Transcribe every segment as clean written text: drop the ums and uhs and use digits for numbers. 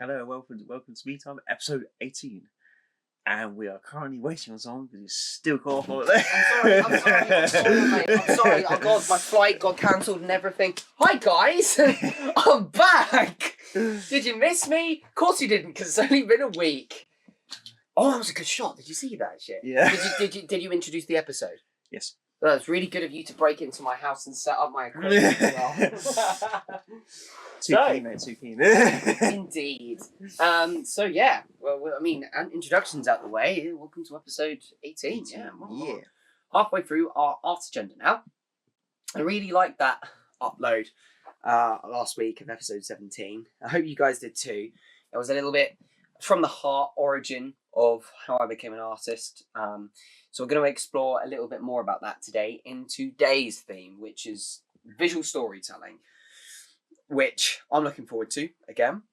Hello and welcome to Me Time, episode 18. And we are currently waiting on someone because he's still caught off. I'm sorry, mate. I'm sorry. Oh God, my flight got cancelled and everything. Hi guys, I'm back. Did you miss me? Of course you didn't, because it's only been a week. Oh, that was a good shot. Did you see that shit? Yeah. Did you introduce the episode? Yes. Well, it's really good of you to break into my house and set up my equipment as well. Too keen, mate. Too keen. Indeed. So yeah. Well, I mean, introductions out the way. Welcome to episode 18. Yeah. Yeah. Halfway through our art agenda now. I really liked that upload last week of episode 17. I hope you guys did too. It was a little bit from the heart origin of how I became an artist. So we're going to explore a little bit more about that today in today's theme, which is visual storytelling, which I'm looking forward to again.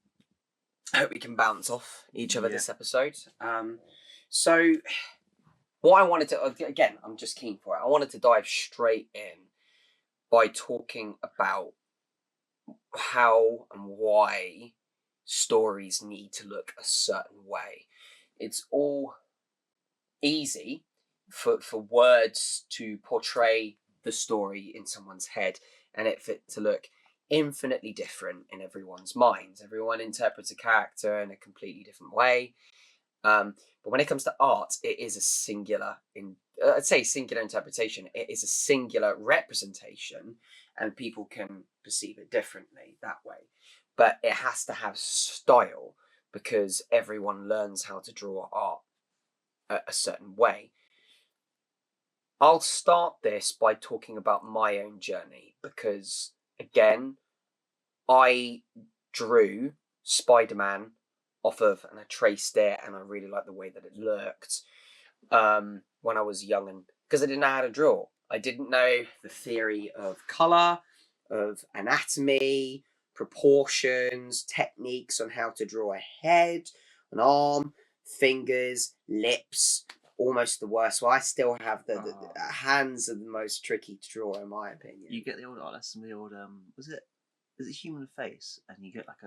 I hope we can bounce off each other this episode. So what I wanted to, again, I'm just keen for it. I wanted to dive straight in by talking about how and why stories need to look a certain way. It's all easy for words to portray the story in someone's head and it fit to look infinitely different in everyone's minds. Everyone interprets a character in a completely different way. But when it comes to art, it is a singular, I'd say singular interpretation. It is a singular representation and people can perceive it differently that way. But it has to have style because everyone learns how to draw art a certain way. I'll start this by talking about my own journey because, again, I drew Spider-Man off of, and I traced it, and I really liked the way that it looked when I was young, and because I didn't know how to draw. I didn't know the theory of colour, of anatomy, proportions, techniques on how to draw a head, an arm, fingers, lips. Almost the worst. Well, I still have the hands are the most tricky to draw, in my opinion. You get the old art lesson, the old is it human face, and you get like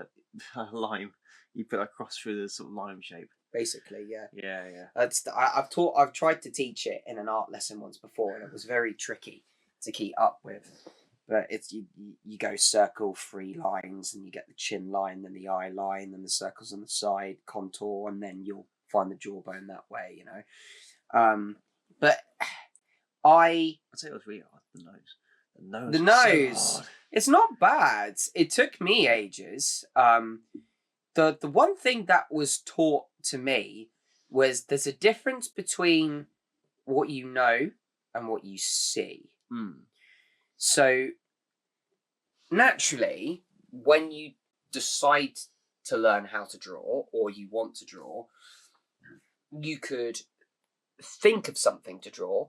a lime. You put a cross through the sort of lime shape. Basically, yeah. Yeah. I've tried to teach it in an art lesson once before, and it was very tricky to keep up with. But it's you go circle, 3 lines, and you get the chin line, then the eye line, then the circles on the side, contour, and then you'll find the jawbone that way, you know. But I'd say it was really hard. The nose. So hard. It's not bad. It took me ages. The one thing that was taught to me was there's a difference between what you know and what you see. So naturally, when you decide to learn how to draw or you want to draw, you could think of something to draw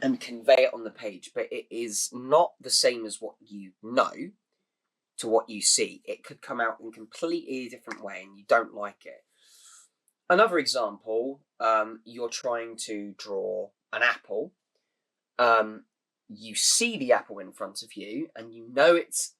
and convey it on the page, but it is not the same as what you know to what you see. It could come out in a completely different way and you don't like it. Another example, you're trying to draw an apple. You see the apple in front of you and you know it's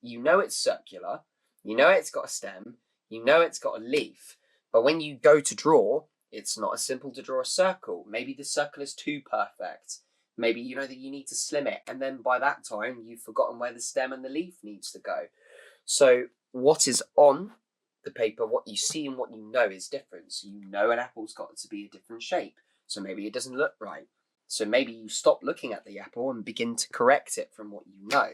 circular, you know it's got a stem, you know it's got a leaf, but when you go to draw, it's not as simple to draw a circle. Maybe the circle is too perfect. Maybe you know that you need to slim it, and then by that time you've forgotten where the stem and the leaf needs to go. So what is on the paper, what you see and what you know is different. So you know an apple's got to be a different shape, so maybe it doesn't look right. So maybe you stop looking at the apple and begin to correct it from what you know.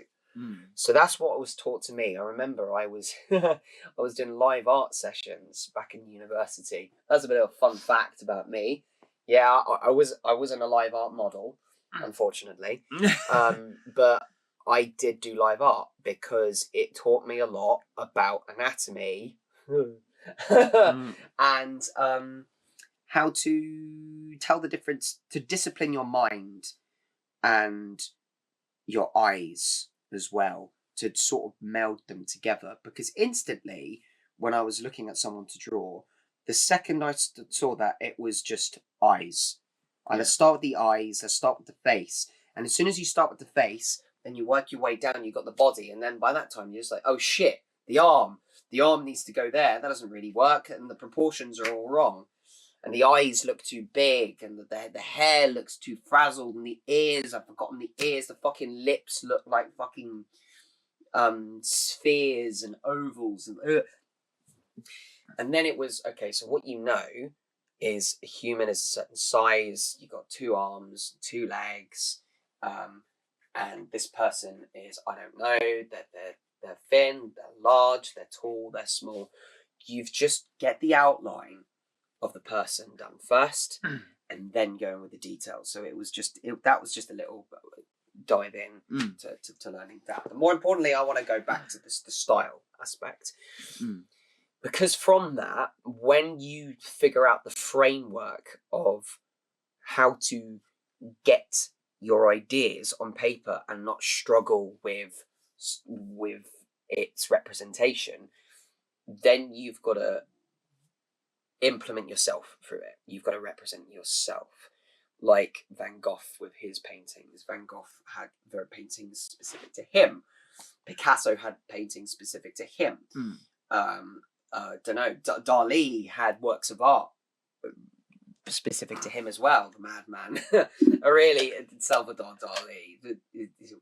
So that's what was taught to me. I remember I was doing live art sessions back in university. That's a bit of a fun fact about me. Yeah, I wasn't a live art model, unfortunately. But I did do live art because it taught me a lot about anatomy and how to tell the difference, to discipline your mind and your eyes as well, to sort of meld them together. Because instantly, when I was looking at someone to draw, the second I saw that, it was just eyes. I start with the eyes, I start with the face. And as soon as you start with the face, then you work your way down, you got the body. And then by that time, you're just like, oh shit, the arm needs to go there. That doesn't really work, and the proportions are all wrong. And the eyes look too big, and the hair looks too frazzled, and the ears, I've forgotten the ears, the fucking lips look like fucking spheres and ovals, and then it was, okay, so what you know is a human is a certain size, you've got 2 arms, 2 legs, and this person is, I don't know, they're thin, they're large, they're tall, they're small. You've just get the outline of the person done first, and then going with the details. So that was just a little dive in to learning that. But more importantly, I want to go back to the style aspect. Because from that, when you figure out the framework of how to get your ideas on paper and not struggle with its representation, then you've got to implement yourself through it. You've got to represent yourself. Like Van Gogh with his paintings. Van Gogh had their paintings specific to him. Picasso had paintings specific to him. Dali had works of art specific to him as well. The madman, really, Salvador Dali,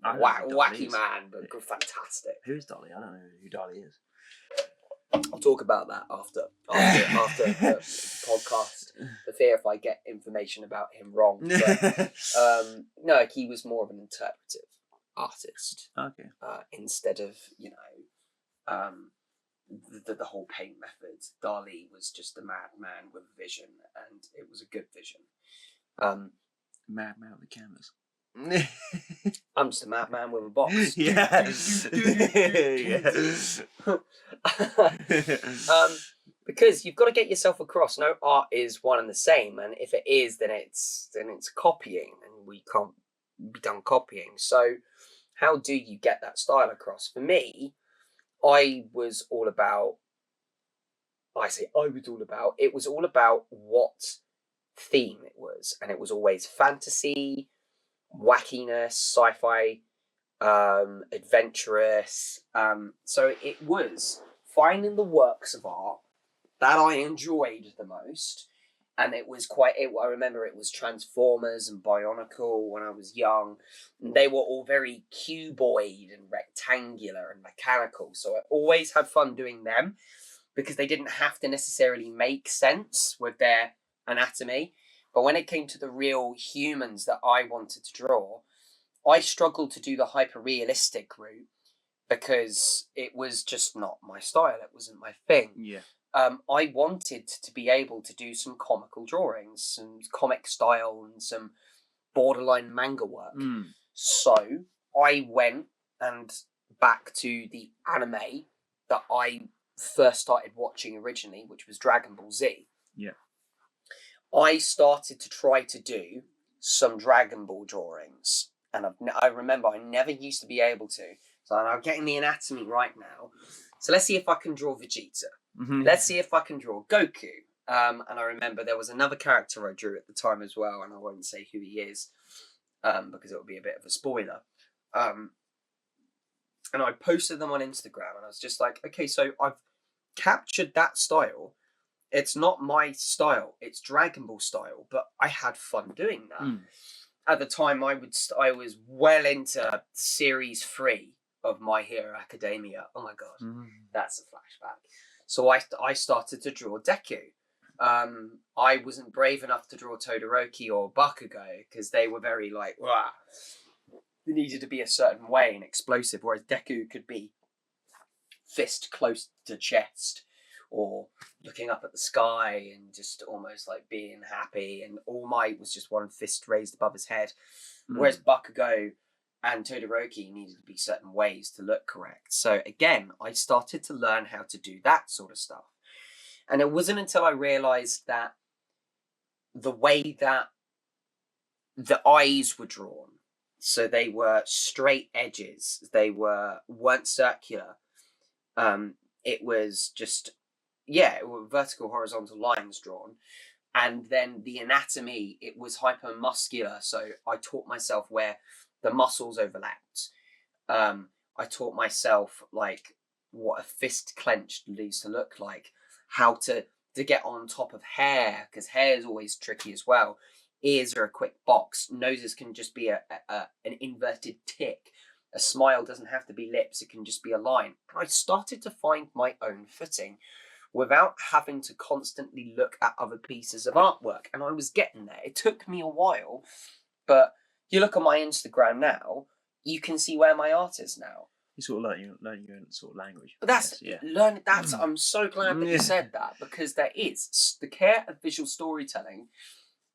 wacky man, but fantastic. Who's Dali? I don't know who Dali is. I'll talk about that after the podcast. For fear if I get information about him wrong. But, no, he was more of an interpretive artist. Okay. Instead of the whole paint method. Dali was just a madman with a vision, and it was a good vision. Madman with a canvas. I'm just a madman with a box. Because you've got to get yourself across. No art is one and the same, and if it is, then it's copying, and we can't be done copying. So, how do you get that style across? For me, it was all about what theme it was, and it was always fantasy, wackiness, sci-fi, adventurous. So it was finding the works of art that I enjoyed the most, and it was I remember it was Transformers and Bionicle when I was young, and they were all very cuboid and rectangular and mechanical, so I always had fun doing them because they didn't have to necessarily make sense with their anatomy. But when it came to the real humans that I wanted to draw, I struggled to do the hyper-realistic route because it was just not my style. It wasn't my thing. Yeah. I wanted to be able to do some comical drawings, some comic style, and some borderline manga work. So I went and back to the anime that I first started watching originally, which was Dragon Ball Z. Yeah. I started to try to do some Dragon Ball drawings, and I remember I never used to be able to. So I'm getting the anatomy right now. So let's see if I can draw Vegeta. Let's see if I can draw Goku. And I remember there was another character I drew at the time as well, and I won't say who he is because it would be a bit of a spoiler. And I posted them on Instagram, and I was just like, okay, so I've captured that style. It's not my style, it's Dragon Ball style, but I had fun doing that. At the time, I was well into series 3 of My Hero Academia. Oh my god, that's a flashback. So I started to draw Deku. I wasn't brave enough to draw Todoroki or Bakugo because they were very like, wah. They needed to be a certain way and explosive, whereas Deku could be fist close to chest or looking up at the sky and just almost like being happy, and All Might was just one fist raised above his head, whereas Bakugo and Todoroki needed to be certain ways to look correct. So again, I started to learn how to do that sort of stuff. And it wasn't until I realised that the way that the eyes were drawn, so they were straight edges, they weren't circular. It was just, vertical, horizontal lines drawn. And then the anatomy, it was hypermuscular. So I taught myself where the muscles overlapped. I taught myself like what a fist clenched needs to look like, how to get on top of hair, because hair is always tricky as well. Ears are a quick box. Noses can just be an inverted tick. A smile doesn't have to be lips, it can just be a line. I started to find my own footing without having to constantly look at other pieces of artwork. And I was getting there. It took me a while, but you look on my Instagram now, you can see where my art is now. You sort of learn your own sort of language. But that's learn. That's I'm so glad that you Yeah. said that, because there is the care of visual storytelling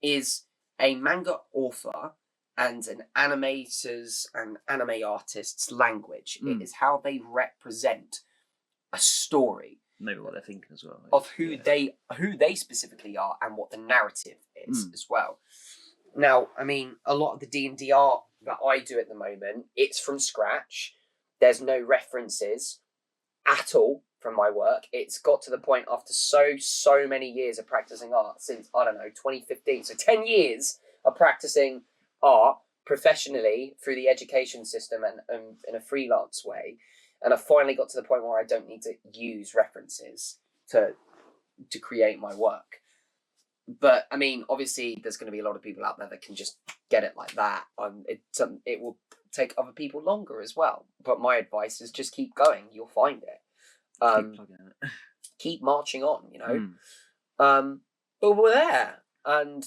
is a manga author and an animator's and anime artist's language. It is how they represent a story, maybe what they're thinking as well, of who they specifically are and what the narrative is as well. Now, I mean, a lot of the D&D art that I do at the moment, it's from scratch. There's no references at all from my work. It's got to the point after so many years of practicing art, since, I don't know, 2015. So 10 years of practicing art professionally through the education system and in a freelance way. And I finally got to the point where I don't need to use references to create my work. But, I mean, obviously, there's going to be a lot of people out there that can just get it like that. It will take other people longer as well. But my advice is just keep going. You'll find it. Keep plugging it. Keep marching on, you know. But we're there. And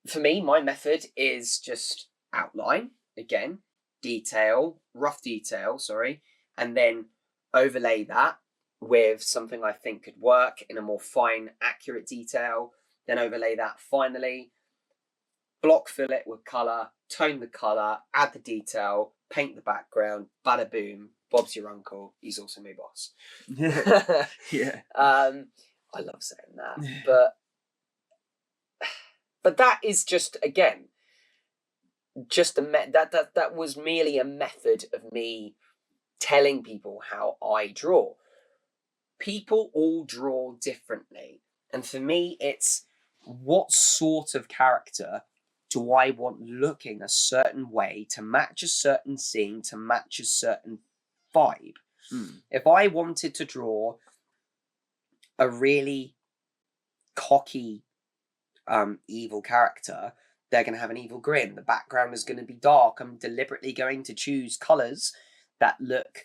for me, my method is just outline, again, rough detail, and then overlay that with something I think could work in a more fine, accurate detail. Then overlay that finally, block fill it with colour, tone the colour, add the detail, paint the background, bada boom, Bob's your uncle, he's also my boss. Yeah. I love saying that, but that is just, again, just that was merely a method of me telling people how I draw. People all draw differently, and for me, it's what sort of character do I want looking a certain way to match a certain scene, to match a certain vibe. If I wanted to draw a really cocky, evil character, they're going to have an evil grin. The background is going to be dark. I'm deliberately going to choose colours that look,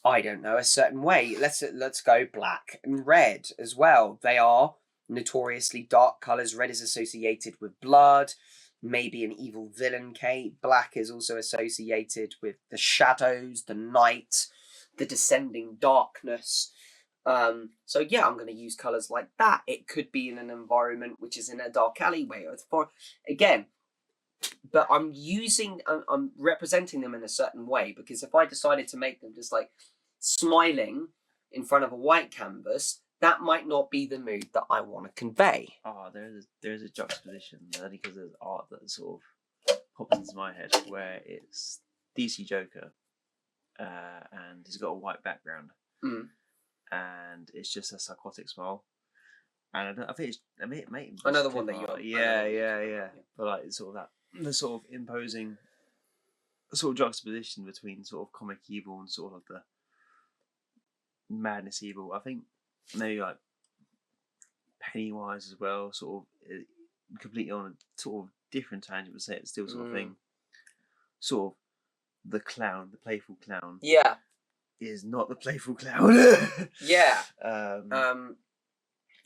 I don't know, a certain way. Let's go black and red as well. They are notoriously dark colours. Red is associated with blood, maybe an evil villain cape. Black is also associated with the shadows, the night, the descending darkness. So yeah, I'm going to use colours like that. It could be in an environment which is in a dark alleyway, but I'm representing them in a certain way, because if I decided to make them just like smiling in front of a white canvas, that might not be the mood that I want to convey. There's a juxtaposition, only because there's art that sort of pops into my head, where it's DC Joker, and he's got a white background, and it's just a psychotic smile. And I think it may another one that you're. Yeah. But like it's sort of the sort of imposing sort of juxtaposition between sort of comic evil and sort of the madness evil. I think maybe like Pennywise as well, sort of completely on a sort of different tangent, but say it's still sort of thing. Sort of the clown, the playful clown. Yeah. Is not the playful clown. Yeah.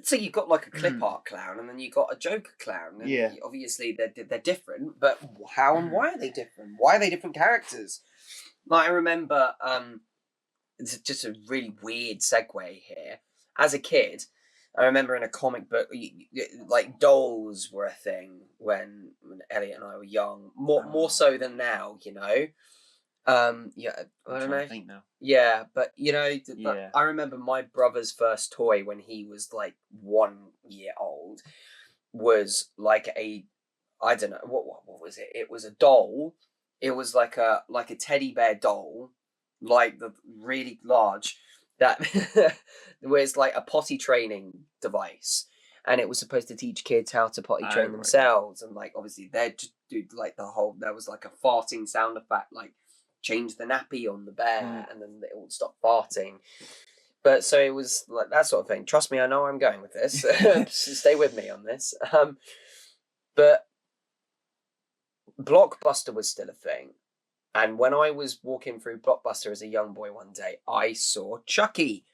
So you've got like a clip art clown, and then you've got a Joker clown. And yeah. Obviously they're different, but how and why are they different? Why are they different characters? Like, I remember, it's just a really weird segue here. As a kid, I remember in a comic book, like dolls were a thing when Elliott and I were young. More so than now, you know. Yeah, I don't know. I think now. Yeah, but you know, I remember my brother's first toy when he was like 1 year old was like I don't know what was it? It was a doll. It was like a teddy bear doll, like the really large, that was like a potty training device, and it was supposed to teach kids how to potty train themselves, and like obviously they just do like the whole. There was like a farting sound effect, like change the nappy on the bear, and then it would stop farting. But so it was like that sort of thing. Trust me, I know where I'm going with this. Stay with me on this. But Blockbuster was still a thing. And when I was walking through Blockbuster as a young boy one day, I saw Chucky.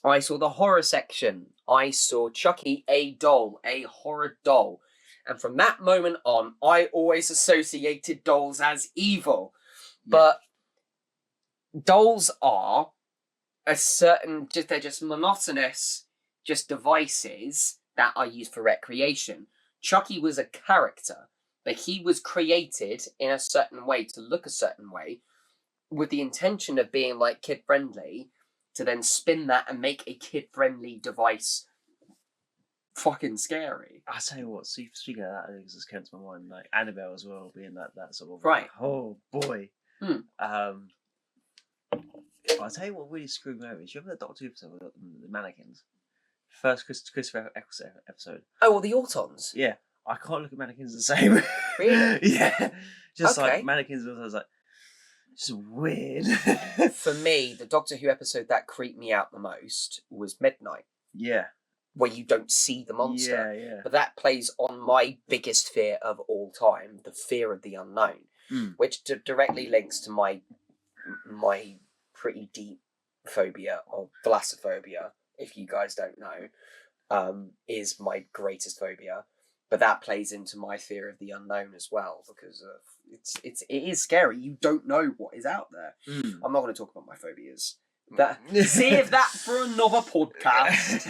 I saw the horror section. I saw Chucky, a doll, a horror doll. And from that moment on, I always associated dolls as evil. Yeah. But dolls are they're just monotonous, just devices that are used for recreation. Chucky was a character, but he was created in a certain way to look a certain way with the intention of being like kid friendly, to then spin that and make a kid friendly device fucking scary. I'll tell you what, speaking of that, I think it just came to my mind, like Annabelle as well, being that sort of right. Oh boy. I'll tell you what really screwed me over. Do you remember the Doctor Who episode with the mannequins? First Christopher episode. Oh, well, the Autons? Yeah. I can't look at mannequins the same. Really? Yeah. Just okay. like mannequins, I was like, just weird. For me, the Doctor Who episode that creeped me out the most was Midnight. Yeah. Where you don't see the monster. Yeah. But that plays on my biggest fear of all time, the fear of the unknown, which directly links to my pretty deep phobia of thalassophobia, if you guys don't know, is my greatest phobia. But that plays into my fear of the unknown as well, because it is scary. You don't know what is out there. I'm not going to talk about my phobias. Save that for another podcast.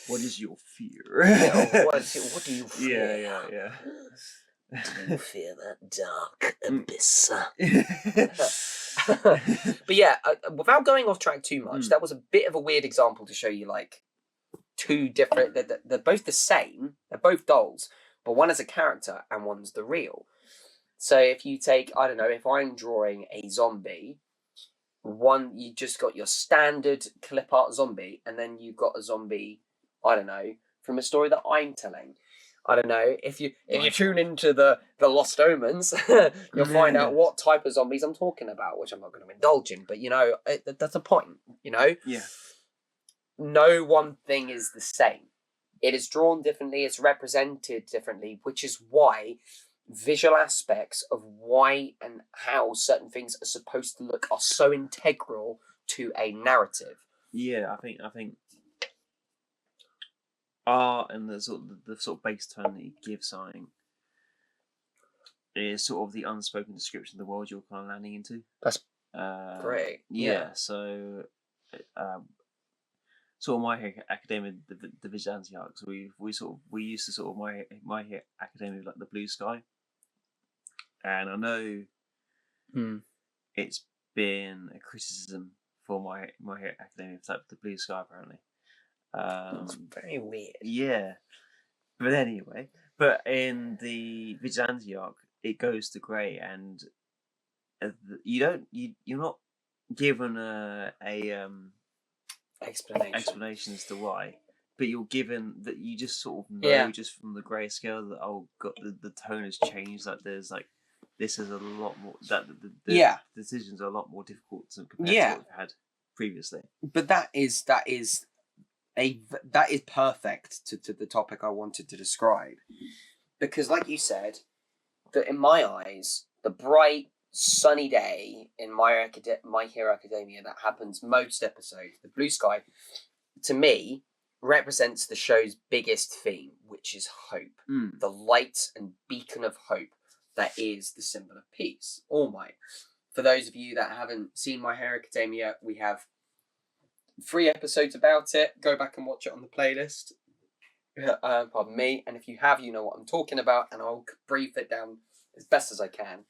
What is your fear? What do you fear? Yeah. Do you fear that dark abyss? But yeah, without going off track too much, that was a bit of a weird example to show you like two different. They're both the same. They're both dolls, but one is a character and one's the real. So if you take, I don't know, if I'm drawing a zombie, one you just got your standard clip art zombie, and then you've got a zombie, I don't know, from a story that I'm telling. I don't know, if you tune into the Lost Omens, you'll find out what type of zombies I'm talking about, which I'm not going to indulge in, but you know, that's a point, you know? Yeah. No one thing is the same. It is drawn differently, it's represented differently, which is why visual aspects of why and how certain things are supposed to look are so integral to a narrative. Yeah, I think art and the sort of base tone that you give something is sort of the unspoken description of the world you're kind of landing into. That's great. Yeah. So, sort of My Hero Academia, the Vigilante arcs. We used to sort of My Hero Academia like the blue sky, and I know it's been a criticism for My Hero Academia type the blue sky apparently. It's very weird. Yeah, but anyway, in the Vigilante arc, it goes to grey, and you're not given a explanation as to why, but you're given that you just sort of know just from the grey scale that the tone has changed. Like there's like this is a lot more that the decisions are a lot more difficult to compare to what we've had previously. But that is perfect to the topic I wanted to describe, because like you said, that in my eyes, the bright sunny day in My Hero Academia that happens most episodes, the blue sky, to me represents the show's biggest theme, which is hope. The light and beacon of hope that is the symbol of peace. All Might. For those of you that haven't seen My Hero Academia, we have 3 episodes about it. Go back and watch it on the playlist. Pardon me. And if you have, you know what I'm talking about, and I'll brief it down as best as I can.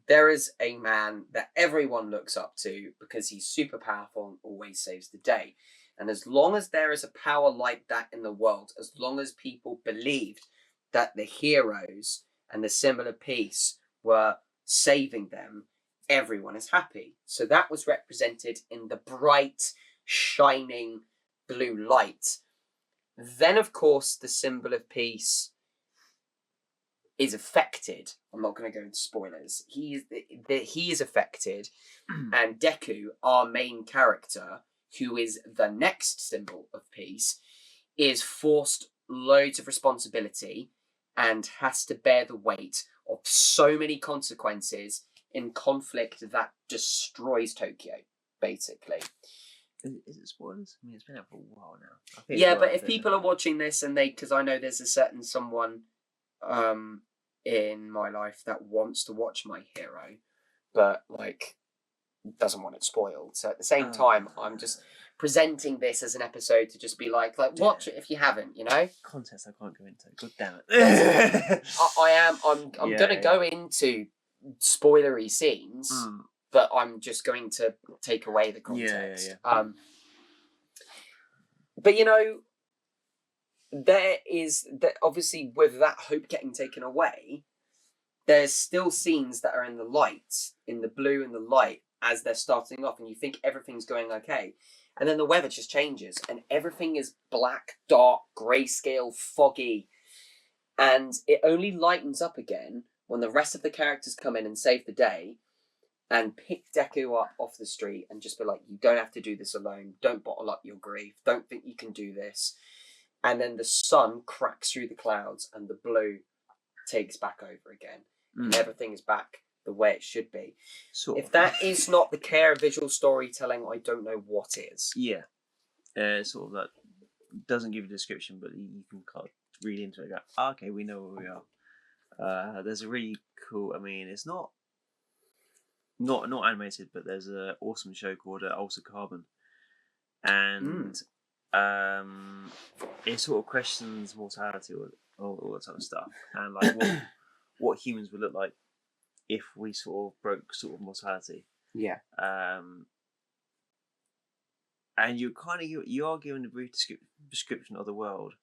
There is a man that everyone looks up to because he's super powerful and always saves the day. And as long as there is a power like that in the world, as long as people believed that the heroes and the symbol of peace were saving them, everyone is happy. So that was represented in the bright, shining blue light. Then, of course, the symbol of peace is affected. I'm not going to go into spoilers. He is affected, and Deku, our main character, who is the next symbol of peace, is forced loads of responsibility and has to bear the weight of so many consequences in conflict that destroys Tokyo, basically. Is it spoilers? I mean, it's been out for a while now. I think Yeah, but if people are watching this and because I know there's a certain someone in my life that wants to watch My Hero, but like doesn't want it spoiled. So at the same time, I'm just presenting this as an episode to just be like watch it if you haven't, you know. Context I can't go into. God damn it. I'm gonna go into spoilery scenes, but I'm just going to take away the context. Yeah. But you know, there is that obviously with that hope getting taken away, there's still scenes that are in the light, in the blue and the light as they're starting off, and you think everything's going okay. And then the weather just changes and everything is black, dark, grayscale, foggy. And it only lightens up again when the rest of the characters come in and save the day and pick Deku up off the street and just be like, you don't have to do this alone. Don't bottle up your grief. Don't think you can do this. And then the sun cracks through the clouds and the blue takes back over again. And everything is back the way it should be. If that is not the care of visual storytelling, I don't know what is. Yeah. Sort of that doesn't give a description, but you can kind of read into it and go, okay, we know where we are. There's a really cool, I mean, it's not animated, but there's an awesome show called Altered Carbon. And it sort of questions mortality or all that type of stuff. And like what humans would look like if we sort of broke sort of mortality. Yeah. And you are given a brief description of the world.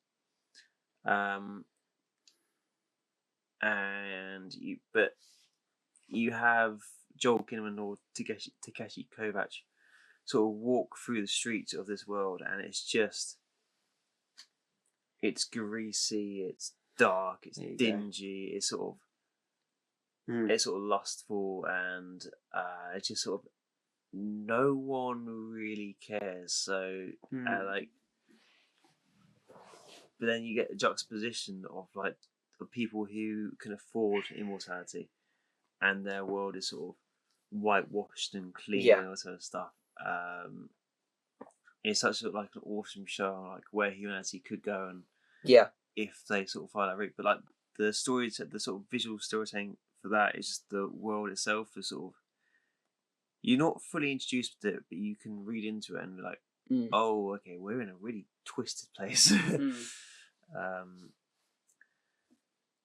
But you have Joel Kinnaman or Takeshi Kovacs sort of walk through the streets of this world, and it's greasy, it's dark, it's dingy, it's sort of lustful, and it's just sort of no one really cares. So but then you get a juxtaposition of like the people who can afford immortality, and their world is sort of whitewashed and clean and all that sort of stuff. It's such like an awesome show, like where humanity could go, and if they sort of follow that route. But like the story, the sort of visual storytelling for that is just the world itself is sort of, you're not fully introduced to it, but you can read into it and be like, oh, okay, we're in a really twisted place.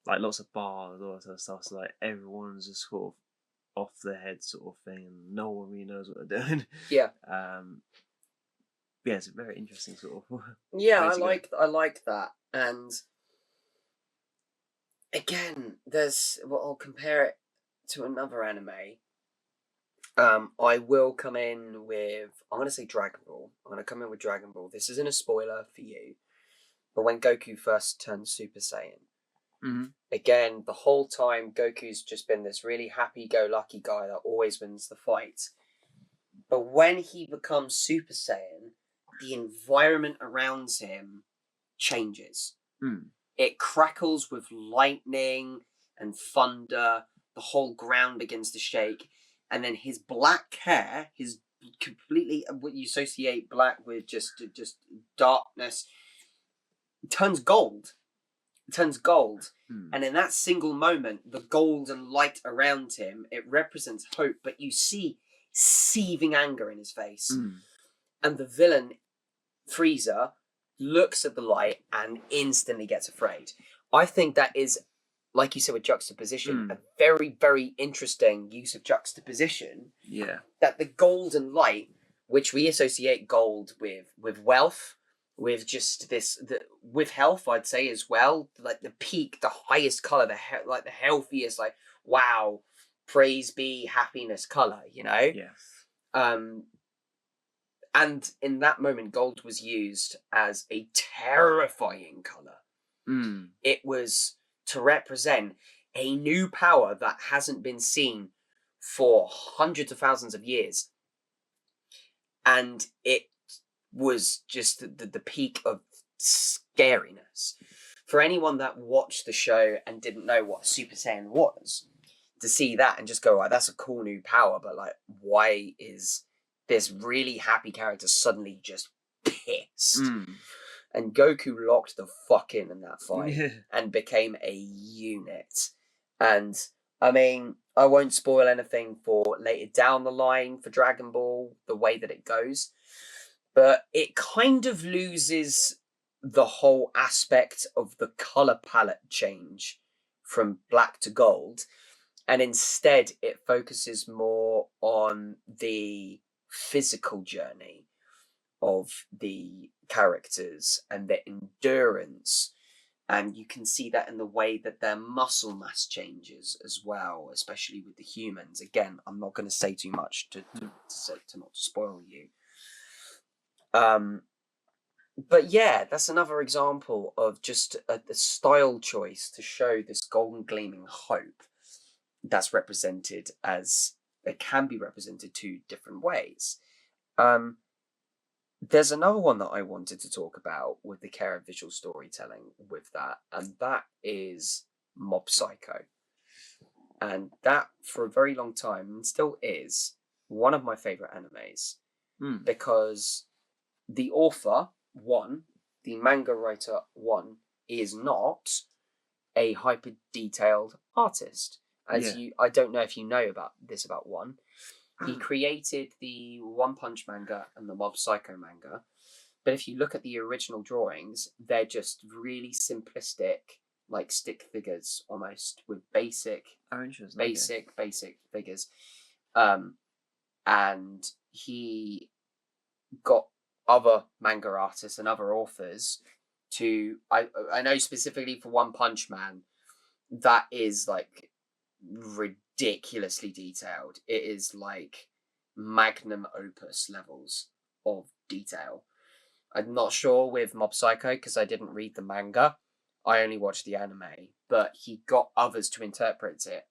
Like lots of bars, all that sort of stuff. So like everyone's just sort of off their head sort of thing, and no one really knows what they're doing. Yeah. Yeah, it's a very interesting sort of. Yeah, I like that, and again, I'll compare it to another anime. I will come in with, I'm going to say Dragon Ball. I'm going to come in with Dragon Ball. This isn't a spoiler for you, but when Goku first turned Super Saiyan, again, the whole time Goku's just been this really happy-go-lucky guy that always wins the fight. But when he becomes Super Saiyan, the environment around him changes. It crackles with lightning and thunder. The whole ground begins to shake. And then his black hair, his completely, what you associate black with just darkness, turns gold. It turns gold. And in that single moment, the gold and light around him, it represents hope, but you see seething anger in his face. And the villain, Frieza, looks at the light and instantly gets afraid. I think that is, like you said with juxtaposition, a very, very interesting use of juxtaposition. Yeah. That the golden light, which we associate gold with wealth, with just with health, I'd say as well, like the peak, the highest color, the healthiest, like, wow, praise be happiness color, you know? Yeah. And in that moment, gold was used as a terrifying color. It was to represent, a new power that hasn't been seen for hundreds of thousands of years. And it was just the peak of scariness. For anyone that watched the show and didn't know what Super Saiyan was, to see that and just go, right, that's a cool new power, but like, why is this really happy character suddenly just pissed? And Goku locked the fuck in that fight and became a unit. And I mean, I won't spoil anything for later down the line for Dragon Ball, the way that it goes, but it kind of loses the whole aspect of the color palette change from black to gold. And instead, it focuses more on the physical journey of the characters and their endurance. And you can see that in the way that their muscle mass changes as well, especially with the humans. Again, I'm not going to say too much to not spoil you. But yeah, that's another example of just the style choice to show this golden gleaming hope that's represented as it can be represented two different ways. There's another one that I wanted to talk about with the care of visual storytelling with that, and that is Mob Psycho. And that, for a very long time, and still is, one of my favourite animes. Because the author, the manga writer, is not a hyper-detailed artist. I don't know if you know about this about One. He created the One Punch manga and the Mob Psycho manga. But if you look at the original drawings, they're just really simplistic, like stick figures almost, with basic figures. And he got other manga artists and other authors to... I know specifically for One Punch Man, that is like ridiculously detailed. It is like magnum opus levels of detail. I'm not sure with Mob Psycho because I didn't read the manga. I only watched the anime, but he got others to interpret it.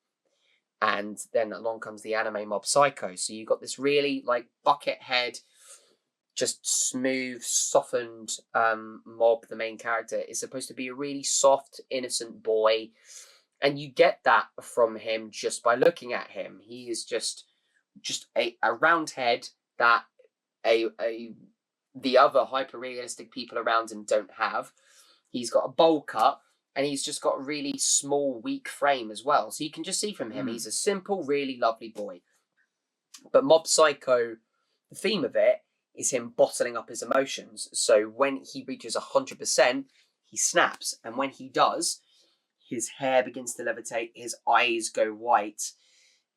And then along comes the anime Mob Psycho. So you got this really like bucket head, just smooth, softened Mob, the main character, is supposed to be a really soft, innocent boy. And you get that from him just by looking at him. He is just a round head that the other hyper-realistic people around him don't have. He's got a bowl cut, and he's just got a really small, weak frame as well. So you can just see from him, he's a simple, really lovely boy. But Mob Psycho, the theme of it is him bottling up his emotions. So when he reaches 100%, he snaps. And when he does, his hair begins to levitate, his eyes go white,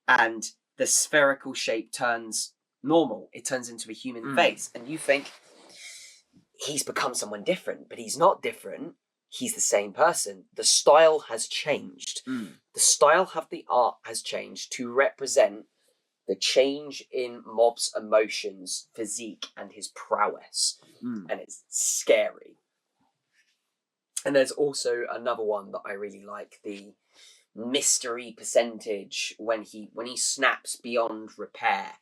and the spherical shape turns normal. It turns into a human face. And you think, he's become someone different, but he's not different. He's the same person. The style has changed. The style of the art has changed to represent the change in Mob's emotions, physique, and his prowess. And it's scary. And there's also another one that I really like, the mystery percentage when he snaps beyond repair,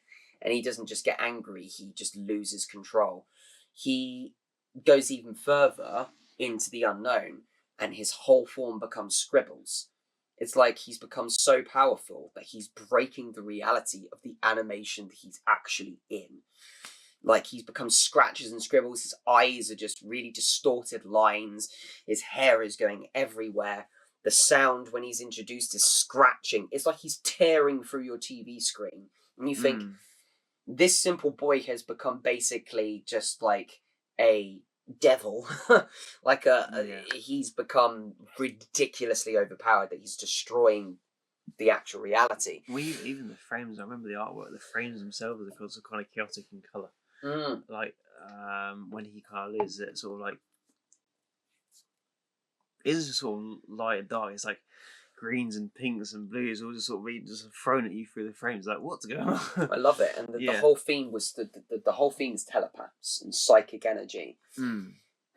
and he doesn't just get angry, he just loses control. He goes even further into the unknown, and his whole form becomes scribbles. It's like he's become so powerful that he's breaking the reality of the animation that he's actually in. Like, he's become scratches and scribbles. His eyes are just really distorted lines. His hair is going everywhere. The sound when he's introduced is scratching. It's like he's tearing through your TV screen. And you think, this simple boy has become basically just like a devil. He's become ridiculously overpowered, that he's destroying the actual reality. Even the frames, I remember the artwork, the frames themselves are also kind of chaotic in colour. Like, when he kind of lives it sort of like, is just sort of light and dark. It's like greens and pinks and blues all just sort of being just thrown at you through the frames. Like, what's going on? I love it. And the whole theme was the whole theme is telepaths and psychic energy.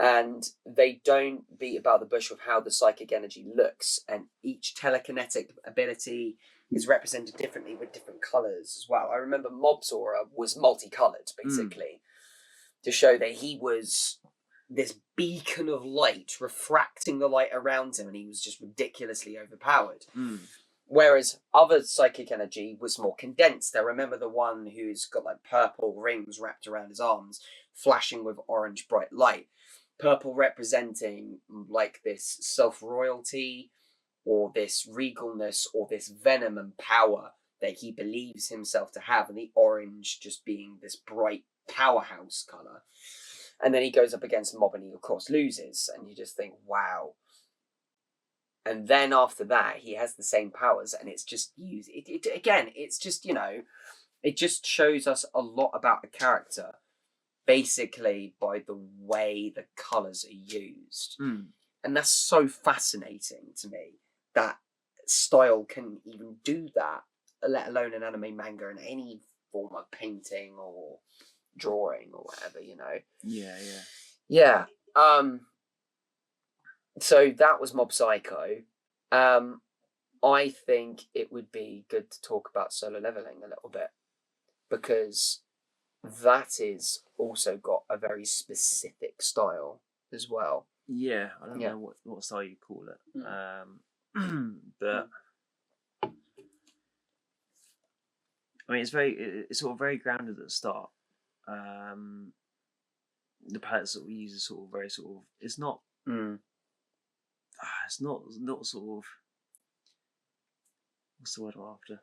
And they don't beat about the bush of how the psychic energy looks, and each telekinetic ability is represented differently with different colours as well. I remember Mob's aura was multicoloured, basically, to show that he was this beacon of light refracting the light around him, and he was just ridiculously overpowered. Whereas other psychic energy was more condensed. I remember the one who's got like purple rings wrapped around his arms, flashing with orange bright light. Purple representing like this self-royalty, or this regalness, or this venom and power that he believes himself to have, and the orange just being this bright powerhouse colour. And then he goes up against Mob and he of course loses, and you just think, wow. And then after that, he has the same powers, and it's just used. Again, it's just, it just shows us a lot about a character, basically by the way the colours are used. And that's so fascinating to me, that style can even do that, let alone an anime, manga, and any form of painting or drawing or whatever, Yeah. So that was Mob Psycho. I think it would be good to talk about Solo Leveling a little bit, because that is also got a very specific style as well. Yeah, I don't know what style you call it. But I mean, it's sort of very grounded at the start. The palettes that we use is sort of very sort of, it's not sort of, what's the word I'm after?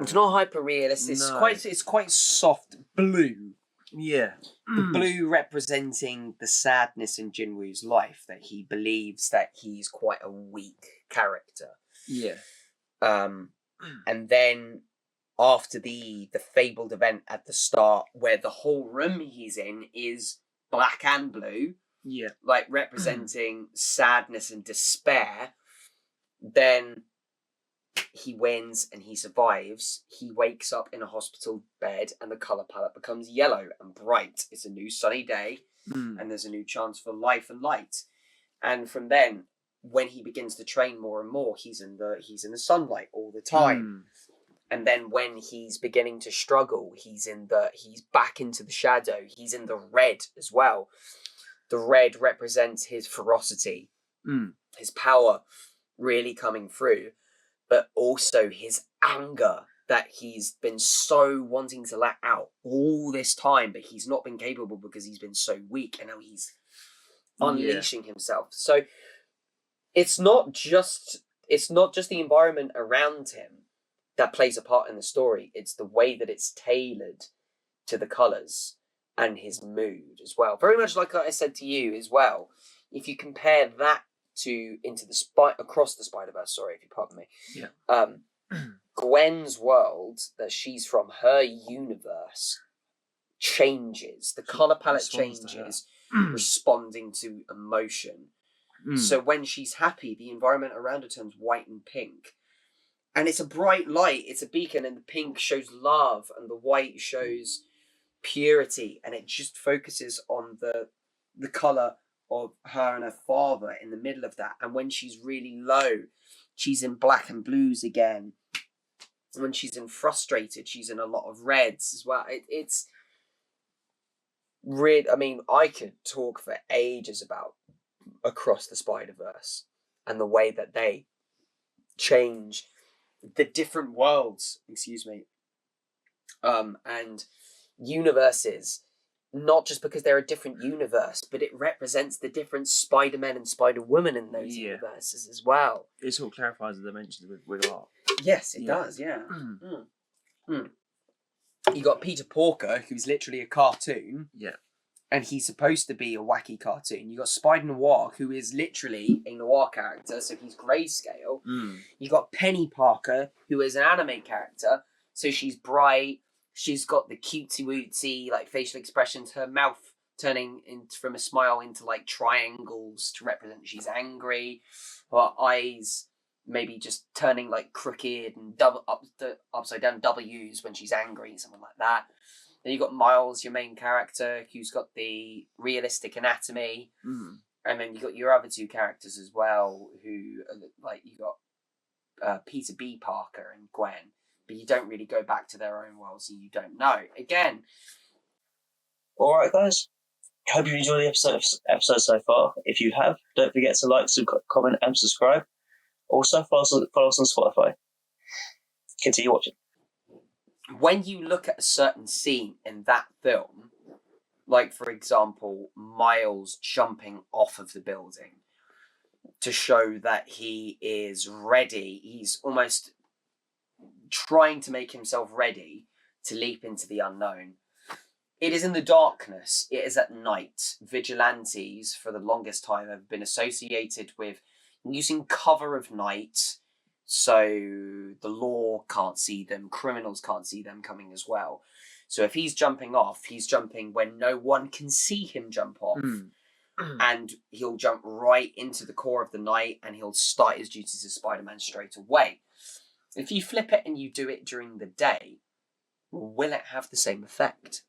It's not hyper realistic. No. It's quite soft blue. Yeah. The blue representing the sadness in Jinwoo's life, that he believes that he's quite a weak character. Yeah. And then after the fabled event at the start, where the whole room he's in is black and blue, like representing sadness and despair, then he wins and he survives. He wakes up in a hospital bed, and the colour palette becomes yellow and bright. It's a new sunny day, and there's a new chance for life and light. And from then, when he begins to train more and more, he's in the sunlight all the time. And then when he's beginning to struggle, he's back into the shadow. He's in the red as well. The red represents his ferocity, his power really coming through, but also his anger that he's been so wanting to let out all this time, but he's not been capable because he's been so weak, and now he's unleashing himself. So it's not just the environment around him that plays a part in the story. It's the way that it's tailored to the colours and his mood as well. Very much like I said to you as well. If you compare that to Across the Spider-Verse, sorry, if you pardon me. Yeah. Gwen's world that she's from, her universe changes. The colour palette changes, responding to emotion. So when she's happy, the environment around her turns white and pink. And it's a bright light, it's a beacon, and the pink shows love, and the white shows purity, and it just focuses on the colour of her and her father in the middle of that. And when she's really low, she's in black and blues again. When she's frustrated, she's in a lot of reds as well. It's really, I mean, I could talk for ages about Across the Spider-Verse and the way that they change the different worlds, and universes, not just because they're a different universe, but it represents the different Spider-Men and Spider-Woman in those universes as well. It sort of clarifies the dimensions with art. Yes, it does, yeah. You got Peter Porker, who's literally a cartoon. Yeah. And he's supposed to be a wacky cartoon. You got Spider Noir, who is literally a noir character, so he's grayscale. You got Penny Parker, who is an anime character, so she's bright. She's got the cutesy-wootsy, like, facial expressions. Her mouth turning from a smile into, like, triangles to represent she's angry. Her eyes maybe just turning, like, crooked and upside down W's when she's angry, something like that. Then you've got Miles, your main character, who's got the realistic anatomy. And then you've got your other two characters as well, who are like, you got Peter B. Parker and Gwen, but you don't really go back to their own world, so you don't know. Again. All right, guys. Hope you've enjoyed the episode so far. If you have, don't forget to like, comment, and subscribe. Also, follow us on Spotify. Continue watching. When you look at a certain scene in that film, like, for example, Miles jumping off of the building to show that he is ready, he's almost trying to make himself ready to leap into the unknown. It is in the darkness. It is at night. Vigilantes, for the longest time, have been associated with using cover of night, so the law can't see them, criminals can't see them coming as well. So if he's jumping off, he's jumping when no one can see him jump off. And he'll jump right into the core of the night, and he'll start his duties as Spider-Man straight away. If you flip it and you do it during the day, will it have the same effect?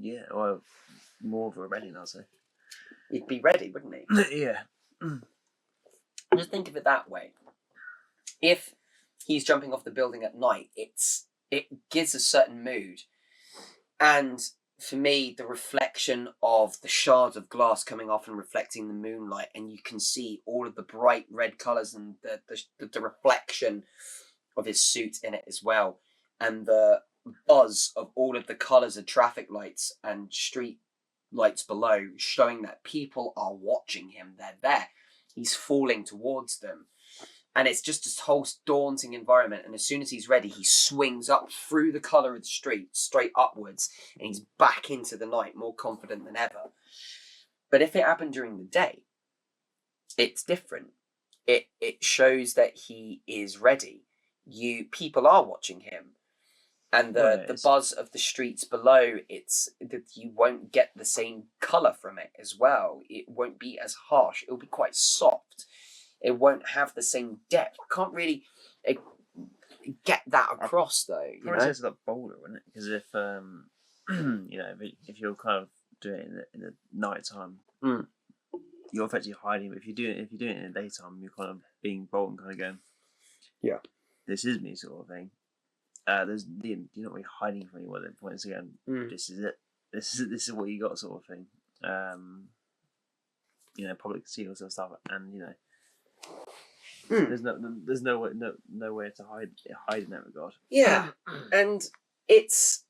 Yeah, well, more of a ready, I'll say. He'd be ready, wouldn't he? Yeah. Just think of it that way. If he's jumping off the building at night, it gives a certain mood. And for me, the reflection of the shards of glass coming off and reflecting the moonlight, and you can see all of the bright red colours and the reflection of his suit in it as well, and the buzz of all of the colours of traffic lights and street lights below, showing that people are watching him. They're there. He's falling towards them. And it's just this whole daunting environment. And as soon as he's ready, he swings up through the colour of the street, straight upwards, and he's back into the night, more confident than ever. But if it happened during the day, it's different. It shows that he is ready. People are watching him. And the buzz of the streets below, it's that you won't get the same colour from it as well. It won't be as harsh. It'll be quite soft. It won't have the same depth. I can't really get that across, though. Probably says that bolder, wouldn't it? Because if if you're kind of doing it in the night time, you're effectively hiding. But if you're doing it in the daytime, you're kind of being bold and kind of going, yeah, this is me, sort of thing. You're not really hiding from anyone at that point. It's again, this is it. This is what you got, sort of thing. Public concealment sort of stuff, and there's no way to hide in that regard. Yeah, and it's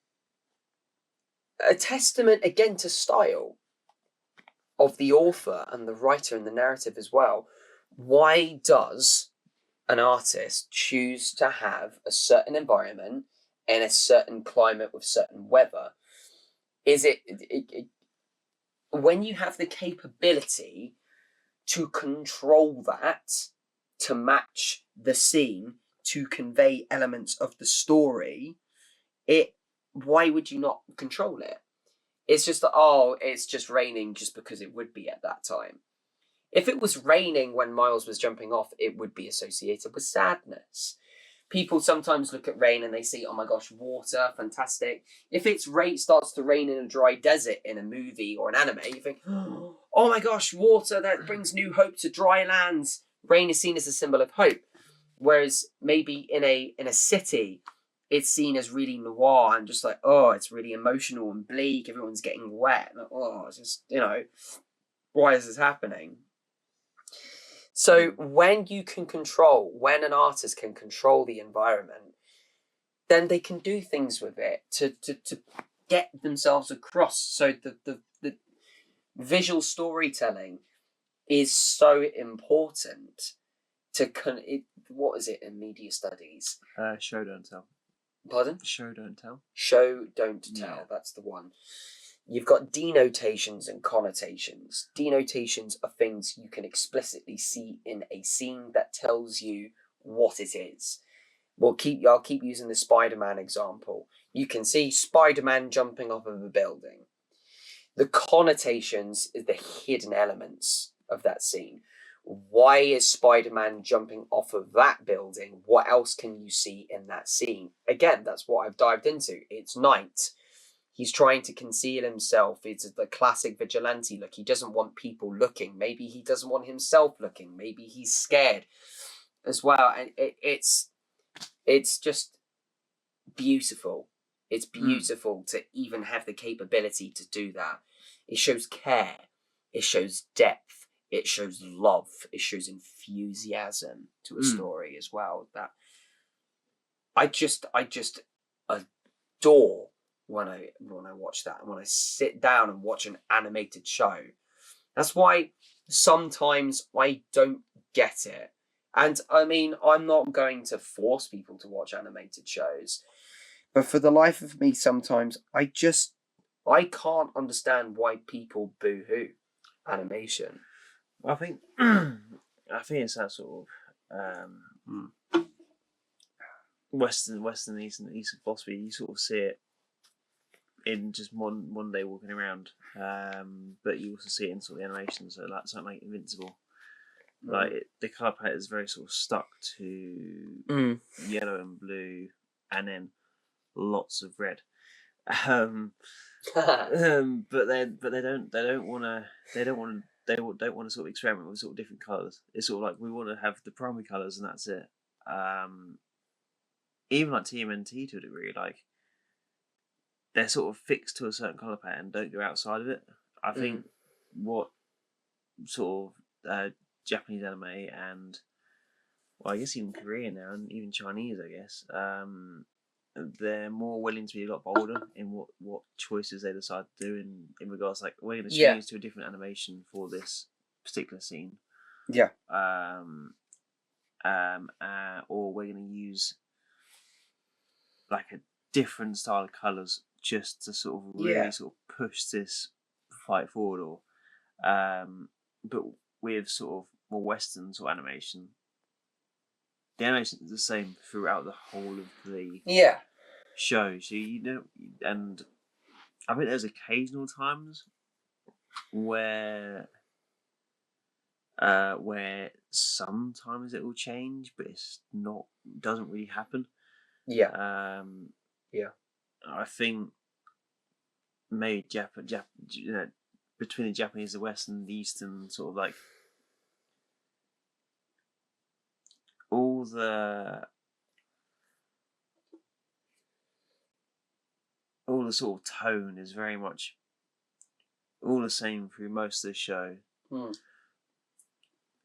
a testament again to style of the author and the writer and the narrative as well. Why does an artist choose to have a certain environment and a certain climate with certain weather? Is it when you have the capability to control that, to match the scene, to convey elements of the story, why would you not control it? It's just that, it's just raining just because it would be at that time. If it was raining when Miles was jumping off, it would be associated with sadness. People sometimes look at rain and they say, oh my gosh, water, fantastic. If starts to rain in a dry desert in a movie or an anime, you think, oh my gosh, water, that brings new hope to dry lands. Rain is seen as a symbol of hope. Whereas maybe in a city, it's seen as really noir and just like, it's really emotional and bleak. Everyone's getting wet. Like, it's just, why is this happening? So when an artist can control the environment, then they can do things with it to get themselves across. So the visual storytelling is so important what is it in media studies? Show, don't tell. Pardon? Show, don't tell. Show, don't tell. Yeah. That's the one. You've got denotations and connotations. Denotations are things you can explicitly see in a scene that tells you what it is. I'll keep using the Spider-Man example. You can see Spider-Man jumping off of a building. The connotations is the hidden elements of that scene. Why is Spider-Man jumping off of that building? What else can you see in that scene? Again, that's what I've dived into. It's night. He's trying to conceal himself. It's the classic vigilante look. He doesn't want people looking. Maybe he doesn't want himself looking. Maybe he's scared as well. And it's just beautiful. It's beautiful to even have the capability to do that. It shows care. It shows depth. It shows love. It shows enthusiasm to a story as well. That I just adore when I watch that, and when I sit down and watch an animated show. That's why sometimes I don't get it. And I mean, I'm not going to force people to watch animated shows, but for the life of me, sometimes I can't understand why people boo-hoo animation. I think it's that sort of Western Eastern philosophy. You sort of see it in just one day walking around, but you also see it in sort of the animation. So like something like Invincible, the color palette is very sort of stuck to yellow and blue, and then lots of red. But they don't want to sort of experiment with sort of different colors. It's sort of like we want to have the primary colors and that's it. Even like TMNT to a degree, like they're sort of fixed to a certain color pattern, don't go outside of it. I think what sort of Japanese anime and, well, I guess even Korean now and even Chinese, I guess, they're more willing to be a lot bolder in what choices they decide to do in regards, like, we're going to change to a different animation for this particular scene. Yeah. Or we're going to use like a different style of colours just to sort of really sort of push this fight forward, or but with sort of more Western sort of animation, the animation is the same throughout the whole of the show. So and I think there's occasional times where sometimes it will change, but doesn't really happen. I think maybe between the Japanese, the West, and the Eastern, sort of like all the sort of tone is very much all the same through most of the show.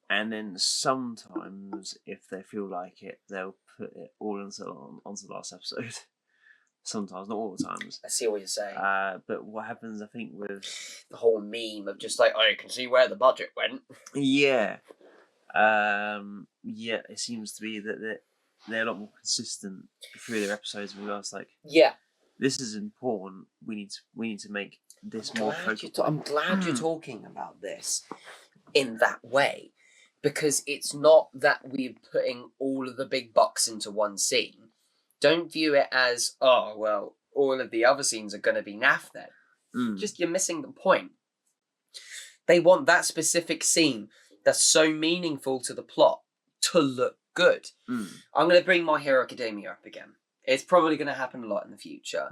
And then sometimes, if they feel like it, they'll put it all onto the last episode. Sometimes, not all the times. I see what you're saying. But what happens, I think, with the whole meme of just like, oh, you can see where the budget went. Yeah. It seems to be that they're a lot more consistent through their episodes with us. Like, this is important. We need to make this more focal. I'm glad you're talking about this in that way, because it's not that we're putting all of the big bucks into one scene. Don't view it as, oh, well, all of the other scenes are going to be naff then. Just, you're missing the point. They want that specific scene that's so meaningful to the plot to look good. I'm going to bring My Hero Academia up again. It's probably going to happen a lot in the future.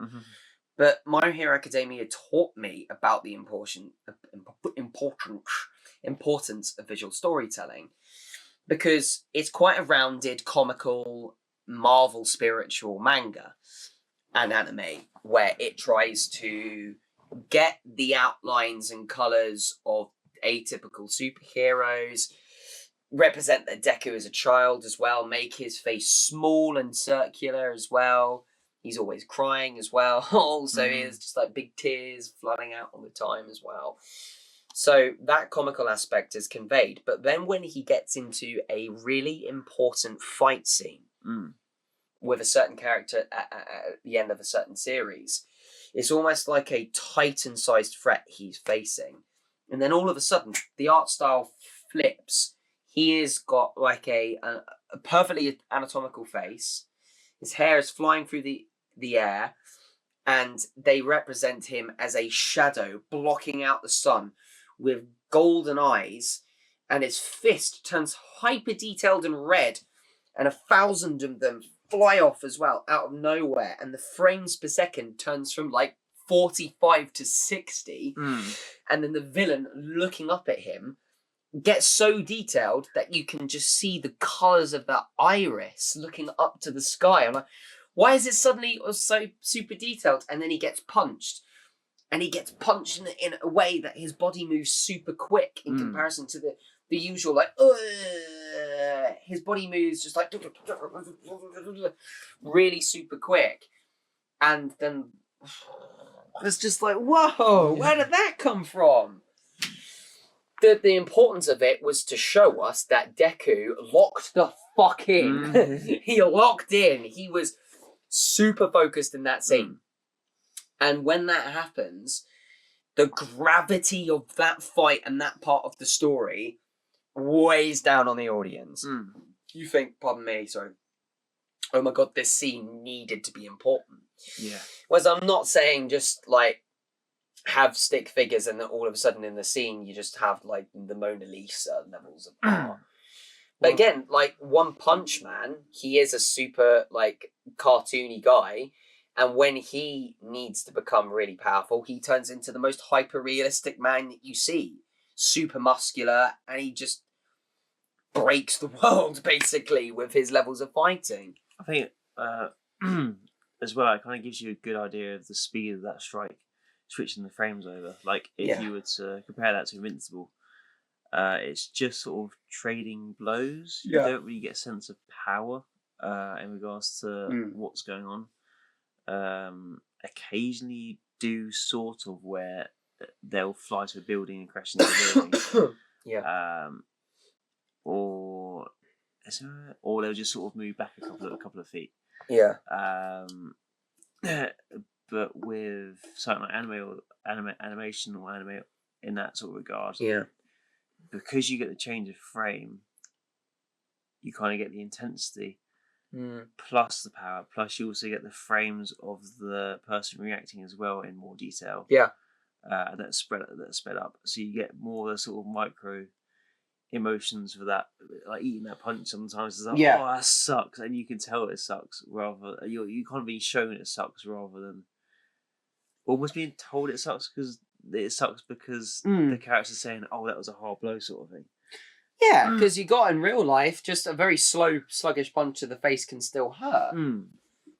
But My Hero Academia taught me about the importance of visual storytelling, because it's quite a rounded, comical, Marvel spiritual manga and anime where it tries to get the outlines and colours of atypical superheroes, represent that Deku as a child as well, make his face small and circular as well. He's always crying as well. Also, he has just like big tears flooding out all the time as well. So that comical aspect is conveyed. But then when he gets into a really important fight scene with a certain character at the end of a certain series, it's almost like a Titan-sized threat he's facing. And then all of a sudden, the art style flips. He has got like a perfectly anatomical face. His hair is flying through the air, and they represent him as a shadow blocking out the sun with golden eyes, and his fist turns hyper detailed and red, and 1,000 of them fly off as well out of nowhere, and the frames per second turns from like 45 to 60, and then the villain looking up at him gets so detailed that you can just see the colours of that iris looking up to the sky. I'm like, why is it suddenly so super detailed? And then he gets punched. And he gets punched in a way that his body moves super quick in comparison to the usual, like, his body moves just like really super quick. And then it's just like, whoa, where did that come from? The importance of it was to show us that Deku locked the fuck in. He locked in. He was super focused in that scene. And when that happens, the gravity of that fight and that part of the story weighs down on the audience. You think, pardon me, sorry, oh my god, this scene needed to be important. Yeah. Whereas I'm not saying just like have stick figures and then all of a sudden in the scene you just have like the Mona Lisa levels of art. But again, like One Punch Man, he is a super like cartoony guy, and when he needs to become really powerful, he turns into the most hyper realistic man that you see. Super muscular, and he just breaks the world basically with his levels of fighting. I think as well, it kind of gives you a good idea of the speed of that strike, switching the frames over. Like if you were to compare that to Invincible, it's just sort of trading blows. You don't really get a sense of power in regards to what's going on. Occasionally do sort of where they'll fly to a building and crash into the building. Or they'll just sort of move back a couple of feet. But with something like animation or anime in that sort of regard, because you get the change of frame, you kind of get the intensity plus the power, plus you also get the frames of the person reacting as well in more detail. That's sped up, so you get more the sort of micro emotions for that, like eating that punch sometimes is like, oh, that sucks, and you can tell it sucks, rather you can't be shown it sucks rather than almost being told it sucks because the character's saying, oh, that was a hard blow sort of thing. Yeah, because you got in real life, just a very slow, sluggish punch to the face can still hurt,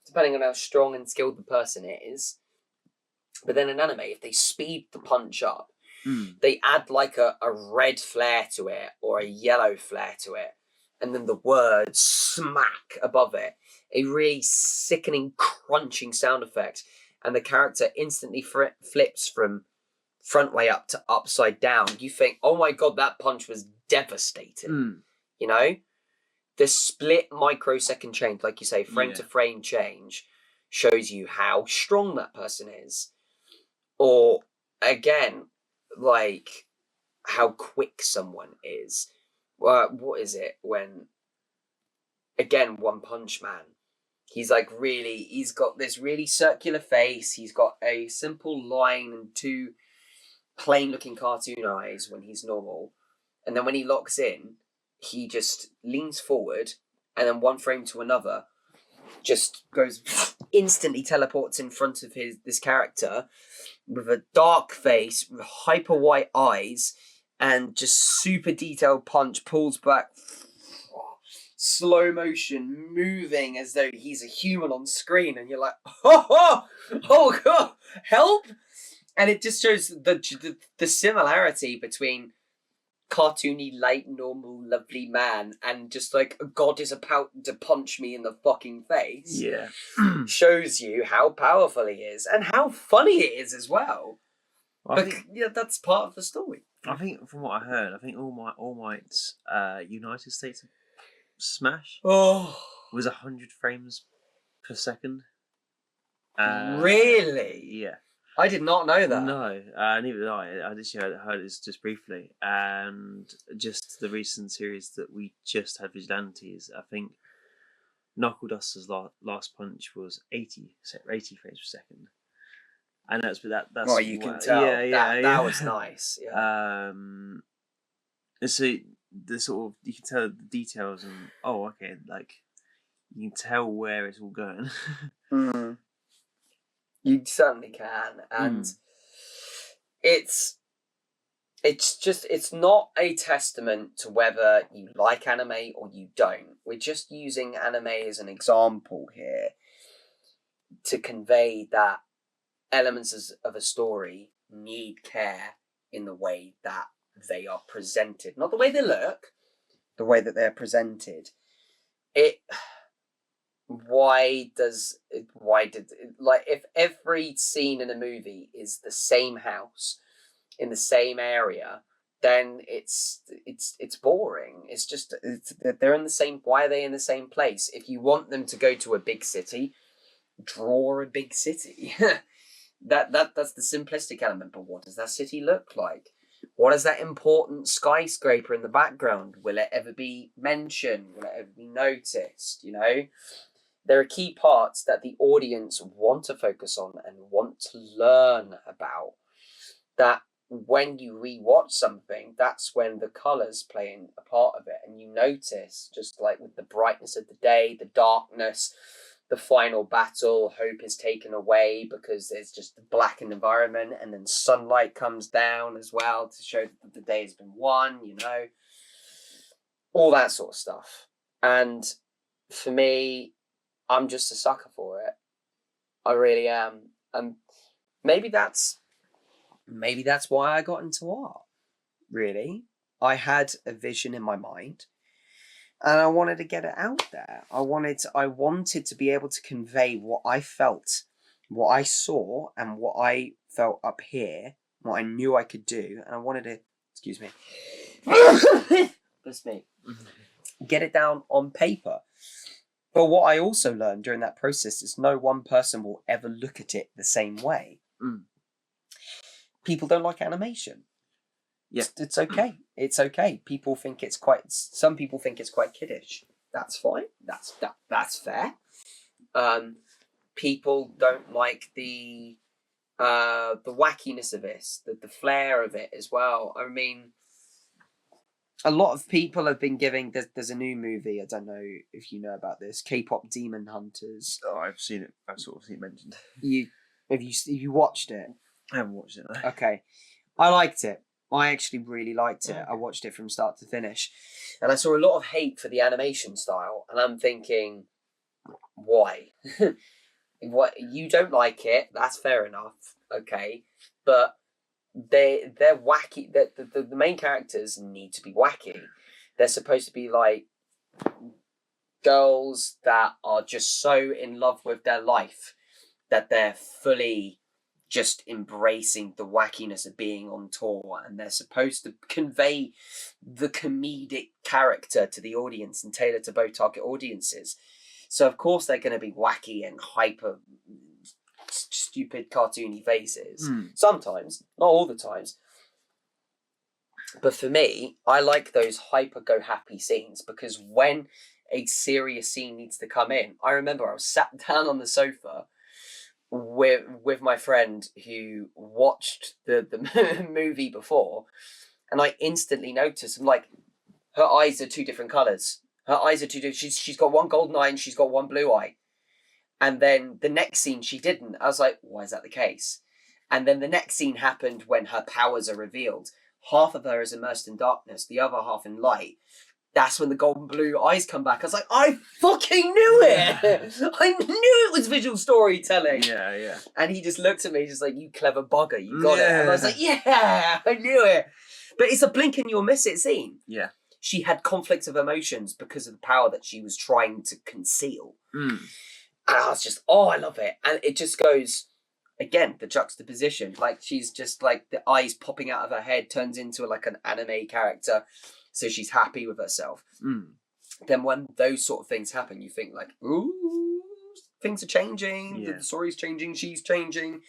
depending on how strong and skilled the person is. But then in anime, if they speed the punch up, they add like a red flare to it or a yellow flare to it, and then the word smack above it, a really sickening, crunching sound effect, and the character instantly flips from front way up to upside down. You think, oh my god, that punch was devastating. You know? The split microsecond change, like you say, frame to frame change, shows you how strong that person is. Or, again, like, how quick someone is. What is it when, again, One Punch Man, he's got this really circular face, he's got a simple line and two plain looking cartoon eyes when he's normal, and then when he locks in, he just leans forward, and then one frame to another, just goes instantly teleports in front of this character with a dark face, with hyper white eyes, and just super detailed punch, pulls back, slow motion, moving as though he's a human on screen, and you're like, oh god, help! And it just shows the similarity between cartoony, light, normal, lovely man and just like a god is about to punch me in the fucking face. Yeah. Shows you how powerful he is and how funny it is as well. But that's part of the story. I think from what I heard, All Might's United States of Smash was 100 frames per second. Really? Yeah. I did not know that. No, neither did I. I just heard this just briefly, and just the recent series that we just had, Vigilantes. I think Knuckle Duster's last punch was 80 frames per second, and that's. Well, you can tell. That was nice. Yeah. And so the sort of, you can tell the details and okay, like you can tell where it's all going. You certainly can, and it's not a testament to whether you like anime or you don't. We're just using anime as an example here to convey that elements of a story need care in the way that they are presented, not the way they look, the way that they're presented. If every scene in a movie is the same house in the same area, then it's boring. They're in the same. Why are they in the same place? If you want them to go to a big city, draw a big city. That's the simplistic element. But what does that city look like? What is that important skyscraper in the background? Will it ever be mentioned? Will it ever be noticed? You know, there are key parts that the audience want to focus on and want to learn about. That when you rewatch something, that's when the colours playing a part of it, and you notice, just like with the brightness of the day, the darkness, the final battle, hope is taken away because there's just a blackened environment, and then sunlight comes down as well to show that the day has been won, you know, all that sort of stuff. And for me, I'm just a sucker for it. I really am. And maybe that's why I got into art. Really, I had a vision in my mind, and I wanted to get it out there. I wanted to be able to convey what I felt, what I saw, and what I felt up here, what I knew I could do, and I wanted to, excuse me, bless me, get it down on paper. But what I also learned during that process is no one person will ever look at it the same way. People don't like animation. Yeah, it's okay. It's okay. Some people think it's quite kiddish. That's fine. That's fair. People don't like the wackiness of this, the flair of it as well. I mean, a lot of people have been giving. There's a new movie. I don't know if you know about this. K-pop Demon Hunters. Oh, I've seen it. I've sort of seen it mentioned. Have you watched it? I haven't watched it, though. Okay. I liked it. I actually really liked it. I watched it from start to finish. And I saw a lot of hate for the animation style. And I'm thinking, why? What, you don't like it, that's fair enough. Okay. But they're wacky. The main characters need to be wacky. They're supposed to be like girls that are just so in love with their life that they're fully just embracing the wackiness of being on tour, and they're supposed to convey the comedic character to the audience and tailor to both target audiences. So of course they're going to be wacky and hyper stupid cartoony faces. Sometimes, not all the times. But for me, I like those hyper go happy scenes, because when a serious scene needs to come in, I remember I was sat down on the sofa with my friend who watched the movie before, and I instantly noticed, I'm like, her eyes are two different colours. Her eyes are two different. She's got one golden eye and she's got one blue eye. And then the next scene she didn't. I was like, why is that the case? And then the next scene happened when her powers are revealed. Half of her is immersed in darkness, the other half in light. That's when the golden blue eyes come back. I was like, I fucking knew it! I knew it was visual storytelling! Yeah. And he just looked at me, just like, you clever bugger, you got it. And I was like, yeah, I knew it! But it's a blink and you'll miss it scene. Yeah. She had conflict of emotions because of the power that she was trying to conceal. And I was just, I love it. And it just goes, again, the juxtaposition. Like, she's just like, the eyes popping out of her head turns into like an anime character. So she's happy with herself. Then when those sort of things happen, you think like, ooh, things are changing. Yeah. The story's changing. She's changing.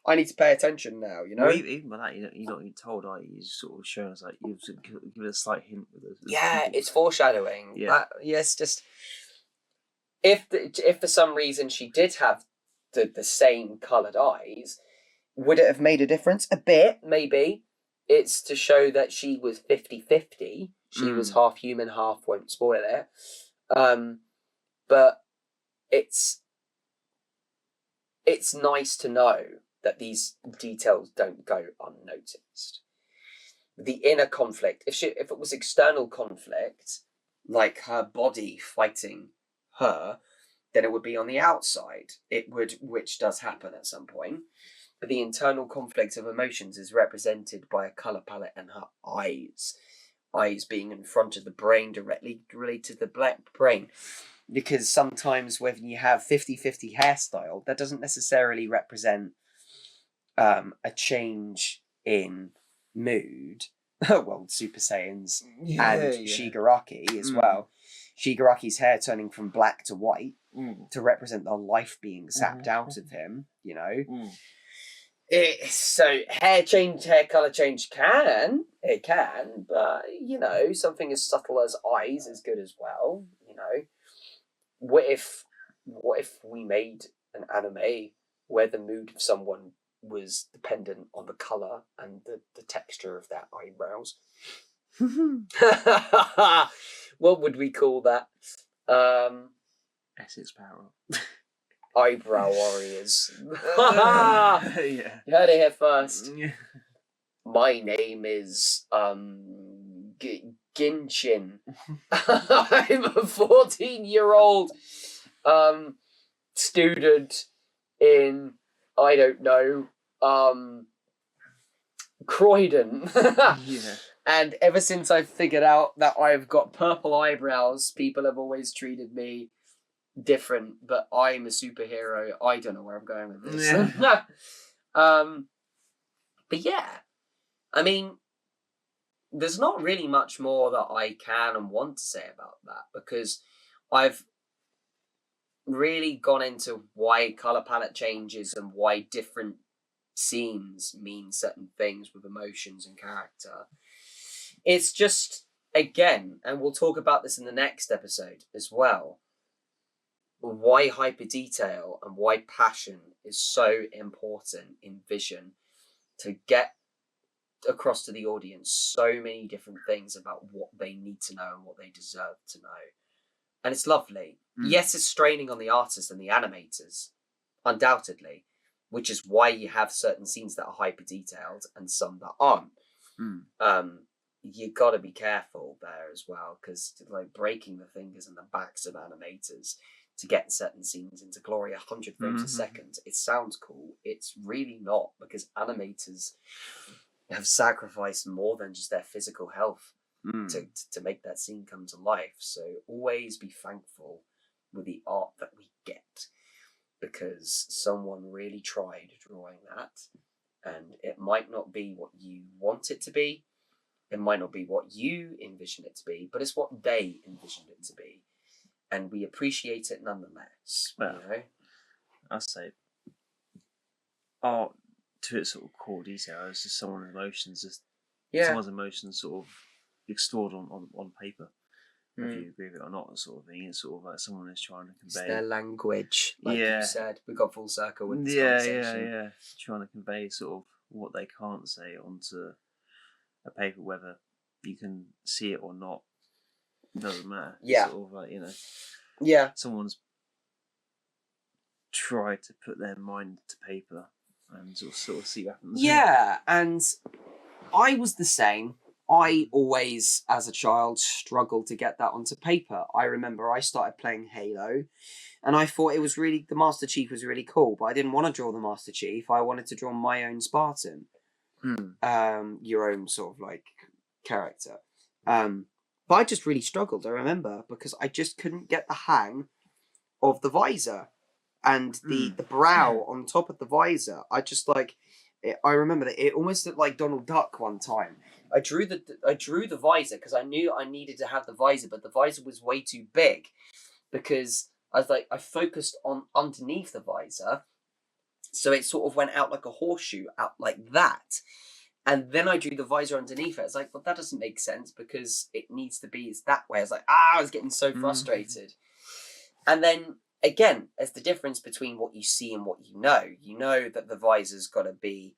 I need to pay attention now, you know? Well, even by that, you're not even told, are you? You're sort of showing us, like, you've given a slight hint with it. Yeah, it's foreshadowing. Yeah. Yes, just... If for some reason she did have the same coloured eyes, would it have made a difference? A bit, maybe. it's to show that she was 50-50. She was half human, half, won't spoil it. But it's nice to know that these details don't go unnoticed. The inner conflict, if it was external conflict, like her body fighting her, then it would be on the outside. It would, which does happen at some point. But the internal conflict of emotions is represented by a colour palette and her eyes. Eyes being in front of the brain, directly related to the black brain. Because sometimes when you have 50-50 hairstyle, that doesn't necessarily represent a change in mood. Well, Super Saiyans and Shigaraki as well. Shigaraki's hair turning from black to white to represent the life being sapped out of him, you know. So hair colour change can, but, you know, something as subtle as eyes is good as well, you know. What if we made an anime where the mood of someone was dependent on the colour and the texture of their eyebrows? What would we call that? Essex Power. Eyebrow warriors. Yeah. You heard it here first. My name is Ginshin. I'm a 14-year-old student in, I don't know, Croydon. And ever since I've figured out that I've got purple eyebrows, people have always treated me different, but I'm a superhero. I don't know where I'm going with this. But yeah, I mean, there's not really much more that I can and want to say about that, because I've really gone into why colour palette changes and why different scenes mean certain things with emotions and character. It's just, again, and we'll talk about this in the next episode as well, why hyper detail and why passion is so important in vision to get across to the audience so many different things about what they need to know and what they deserve to know. And it's lovely. Yes, it's straining on the artists and the animators, undoubtedly, which is why you have certain scenes that are hyper detailed and some that aren't. You got to be careful there as well, because like breaking the fingers and the backs of animators to get certain scenes into glory 100 frames a second, it sounds cool. It's really not, because animators have sacrificed more than just their physical health to make that scene come to life. So always be thankful with the art that we get, because someone really tried drawing that, and it might not be what you want it to be. It might not be what you envision it to be, but it's what they envisioned it to be. And we appreciate it nonetheless. Well, you know? I'd say art to its sort of core detail is just someone's emotions, someone's emotions sort of explored on paper. If you agree with it or not, sort of thing. It's sort of like someone is trying to convey. It's their language, like you said. We got full circle with this conversation. Yeah. Trying to convey sort of what they can't say onto a paper, whether you can see it or not, it doesn't matter. Yeah. It's sort of like, you know. Yeah. Someone's tried to put their mind to paper and sort of see what happens. Yeah, and I was the same. I always, as a child, struggled to get that onto paper. I remember I started playing Halo, and I thought it was the Master Chief was really cool, but I didn't want to draw the Master Chief. I wanted to draw my own Spartan. Your own sort of like character. But I just really struggled, I remember, because I just couldn't get the hang of the visor and the brow on top of the visor. I just I remember that it almost looked like Donald Duck one time. I drew the visor because I knew I needed to have the visor, but the visor was way too big, because I focused on underneath the visor, so it sort of went out like a horseshoe, out like that. And then I drew the visor underneath it. It's like, well, that doesn't make sense, because it needs to be that way. I was like, I was getting so frustrated. And then, again, there's the difference between what you see and what you know. You know that the visor's got to be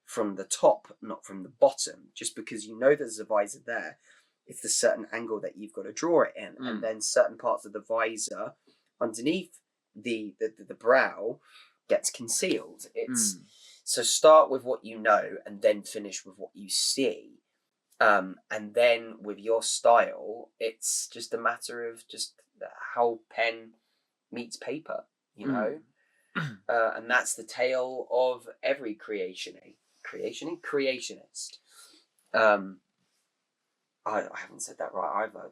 from the top, not from the bottom. Just because you know there's a visor there, it's the certain angle that you've got to draw it in, and then certain parts of the visor underneath the brow gets concealed. It's so start with what you know, and then finish with what you see. And then with your style, it's just a matter of just how pen meets paper, you know. And that's the tale of every creationist. I haven't said that right either.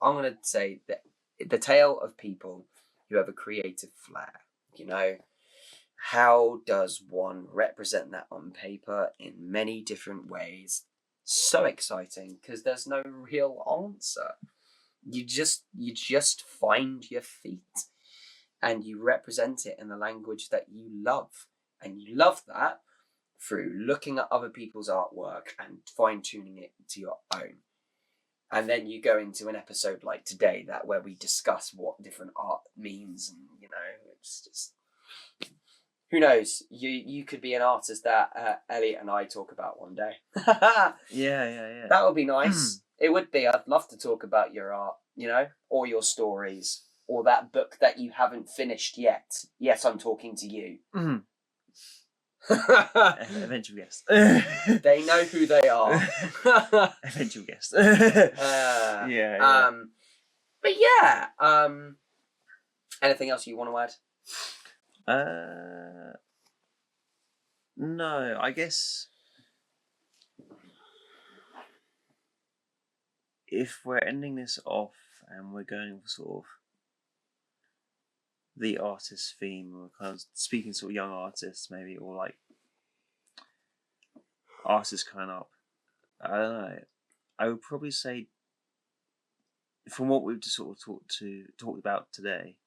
I'm going to say that the tale of people who have a creative flair, you know. How does one represent that on paper in many different ways? So exciting, because there's no real answer. You just find your feet and you represent it in the language that you love. And you love that through looking at other people's artwork and fine-tuning it to your own. And then you go into an episode like today, that where we discuss what different art means, and you know, it's just, who knows? You could be an artist that Elliott and I talk about one day. Yeah. That would be nice. It would be. I'd love to talk about your art, you know, or your stories, or that book that you haven't finished yet. Yes, I'm talking to you. Eventual guest. They know who they are. Eventual guest. Yeah. But yeah. Anything else you want to add? No, I guess if we're ending this off and we're going for sort of the artist theme, or kind of speaking sort of young artists maybe, or like artists coming up, I don't know, I would probably say, from what we've just sort of talked about today,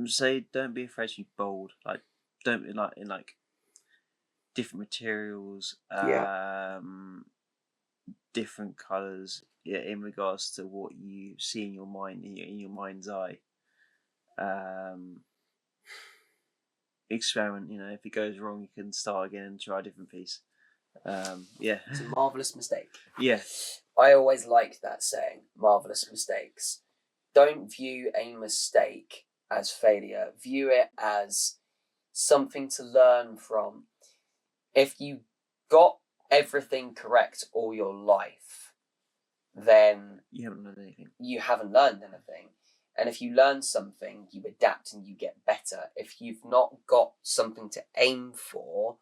say don't be afraid to be bold. Like, don't be like in like different materials, different colours, in regards to what you see in your mind, in your mind's eye. Experiment. You know, if it goes wrong, you can start again and try a different piece. It's a marvellous mistake. Yeah. I always liked that saying, marvellous mistakes. Don't view a mistake as failure. View it as something to learn from. If you got everything correct all your life, then you haven't learned anything. You haven't learned anything. And if you learn something, you adapt and you get better. If you've not got something to aim for,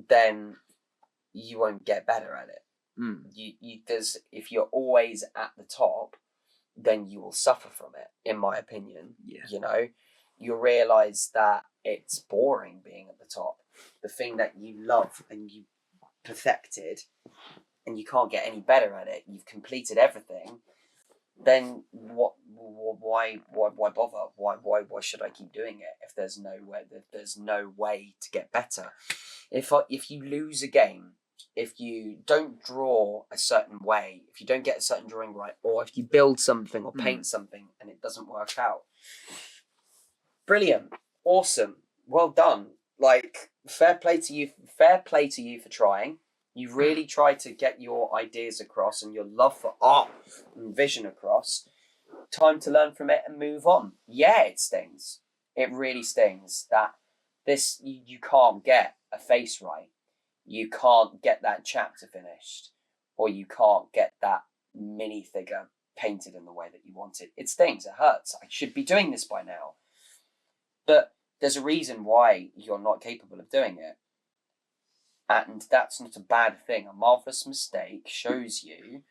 then you won't get better at it. If you're always at the top, then you will suffer from it, in my opinion. Yeah. You know, you'll realise that it's boring being at the top. The thing that you love and you perfected, and you can't get any better at it, you've completed everything, then why bother? Why should I keep doing it if there's no way to get better? If you lose a game, if you don't draw a certain way, if you don't get a certain drawing right, or if you build something or paint something and it doesn't work out, brilliant, awesome, well done. Like, fair play to you for trying. You really try to get your ideas across and your love for art and vision across. Time to learn from it and move on. Yeah, it stings. It really stings that you can't get a face right. You can't get that chapter finished, or you can't get that minifigure painted in the way that you want it. It stings. It hurts. I should be doing this by now. But there's a reason why you're not capable of doing it. And that's not a bad thing. A marvellous mistake shows you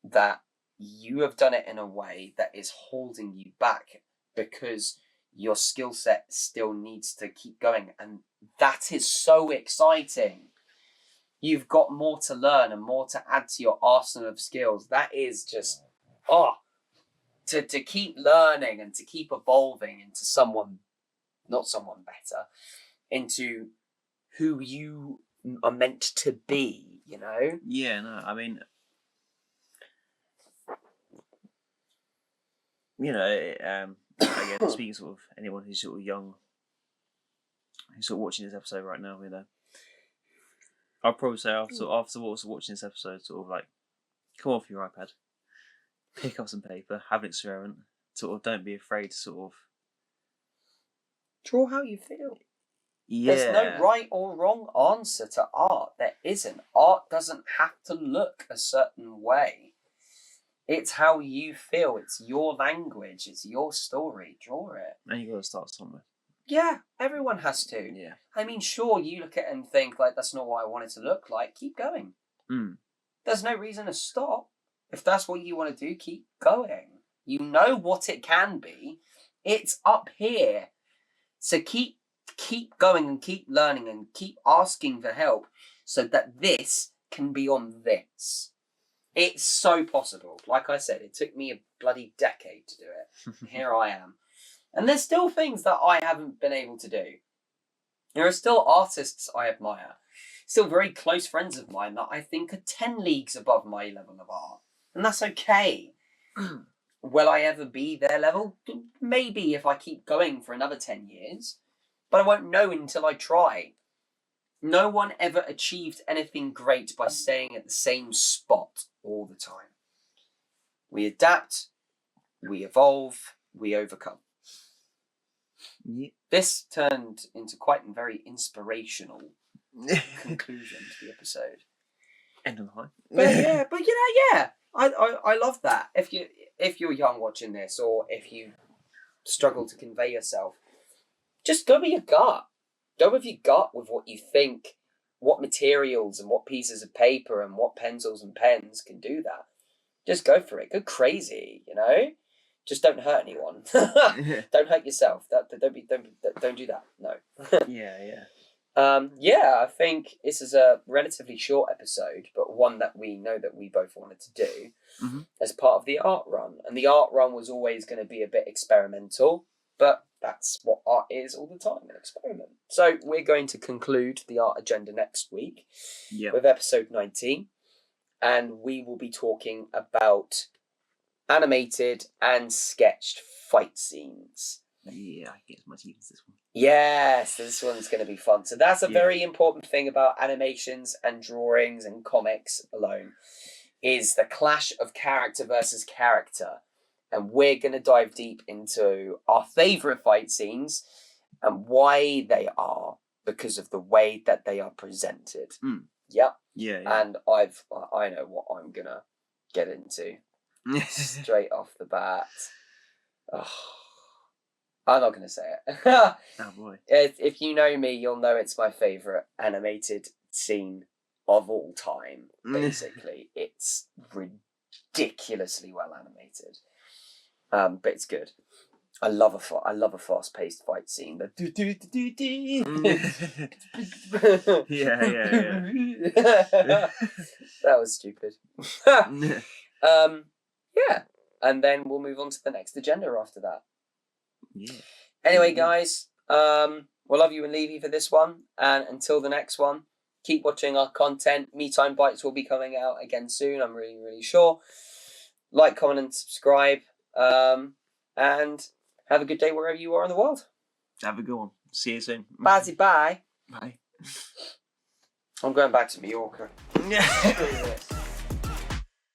that you have done it in a way that is holding you back, because your skill set still needs to keep going. And that is so exciting. You've got more to learn and more to add to your arsenal of skills. That is just, to keep learning and to keep evolving into not someone better, into who you are meant to be, you know? Yeah, no, I mean, you know, again, speaking sort of anyone who's sort of young, who's sort of watching this episode right now, I'll probably say after watching this episode, sort of like, come off your iPad, pick up some paper, have an experiment. Sort of don't be afraid to sort of draw how you feel. Yeah. There's no right or wrong answer to art. There isn't. Art doesn't have to look a certain way. It's how you feel. It's your language. It's your story. Draw it. And you got to start somewhere. Yeah, everyone has to. Yeah. I mean, sure, you look at it and think, like, that's not what I want it to look like. Keep going. There's no reason to stop. If that's what you want to do, keep going. You know what it can be. It's up here. So keep going and keep learning and keep asking for help so that this can be on this. It's so possible. Like I said, it took me a bloody decade to do it. Here I am. And there's still things that I haven't been able to do. There are still artists I admire. Still very close friends of mine that I think are 10 leagues above my level of art. And that's okay. Will I ever be their level? Maybe if I keep going for another 10 years. But I won't know until I try. No one ever achieved anything great by staying at the same spot all the time. We adapt, we evolve, we overcome. Yeah. This turned into quite a very inspirational conclusion to the episode. End on high. But yeah. I love that. If you're young watching this, or if you struggle to convey yourself, just go with your gut. Go with your gut with what you think, what materials and what pieces of paper and what pencils and pens can do that. Just go for it. Go crazy, you know? Just don't hurt anyone. Don't hurt yourself. Don't do that. No. Yeah. I think this is a relatively short episode, but one that we know that we both wanted to do as part of the art run. And the art run was always going to be a bit experimental, but that's what art is all the time, an experiment. So we're going to conclude the art agenda next week with episode 19, and we will be talking about animated and sketched fight scenes. Yeah, I get as much use as this one. Yes, this one's going to be fun. So that's a very important thing about animations and drawings and comics alone, is the clash of character versus character. And we're going to dive deep into our favourite fight scenes and why they are, because of the way that they are presented. Yep. Yeah. And I know what I'm going to get into straight off the bat. Oh, I'm not going to say it. Oh boy. If you know me, you'll know it's my favourite animated scene of all time, basically. It's ridiculously well animated. But it's good. I love a fast-paced fight scene. The Yeah. That was stupid. And then we'll move on to the next agenda after that. Yeah. Anyway, guys, we'll love you and leave you for this one. And until the next one, keep watching our content. Me Time Bites will be coming out again soon, I'm really, really sure. Like, comment, and subscribe. And have a good day wherever you are in the world. Have a good one. See you soon. Bye. Bye. I'm going back to Mallorca. Yeah.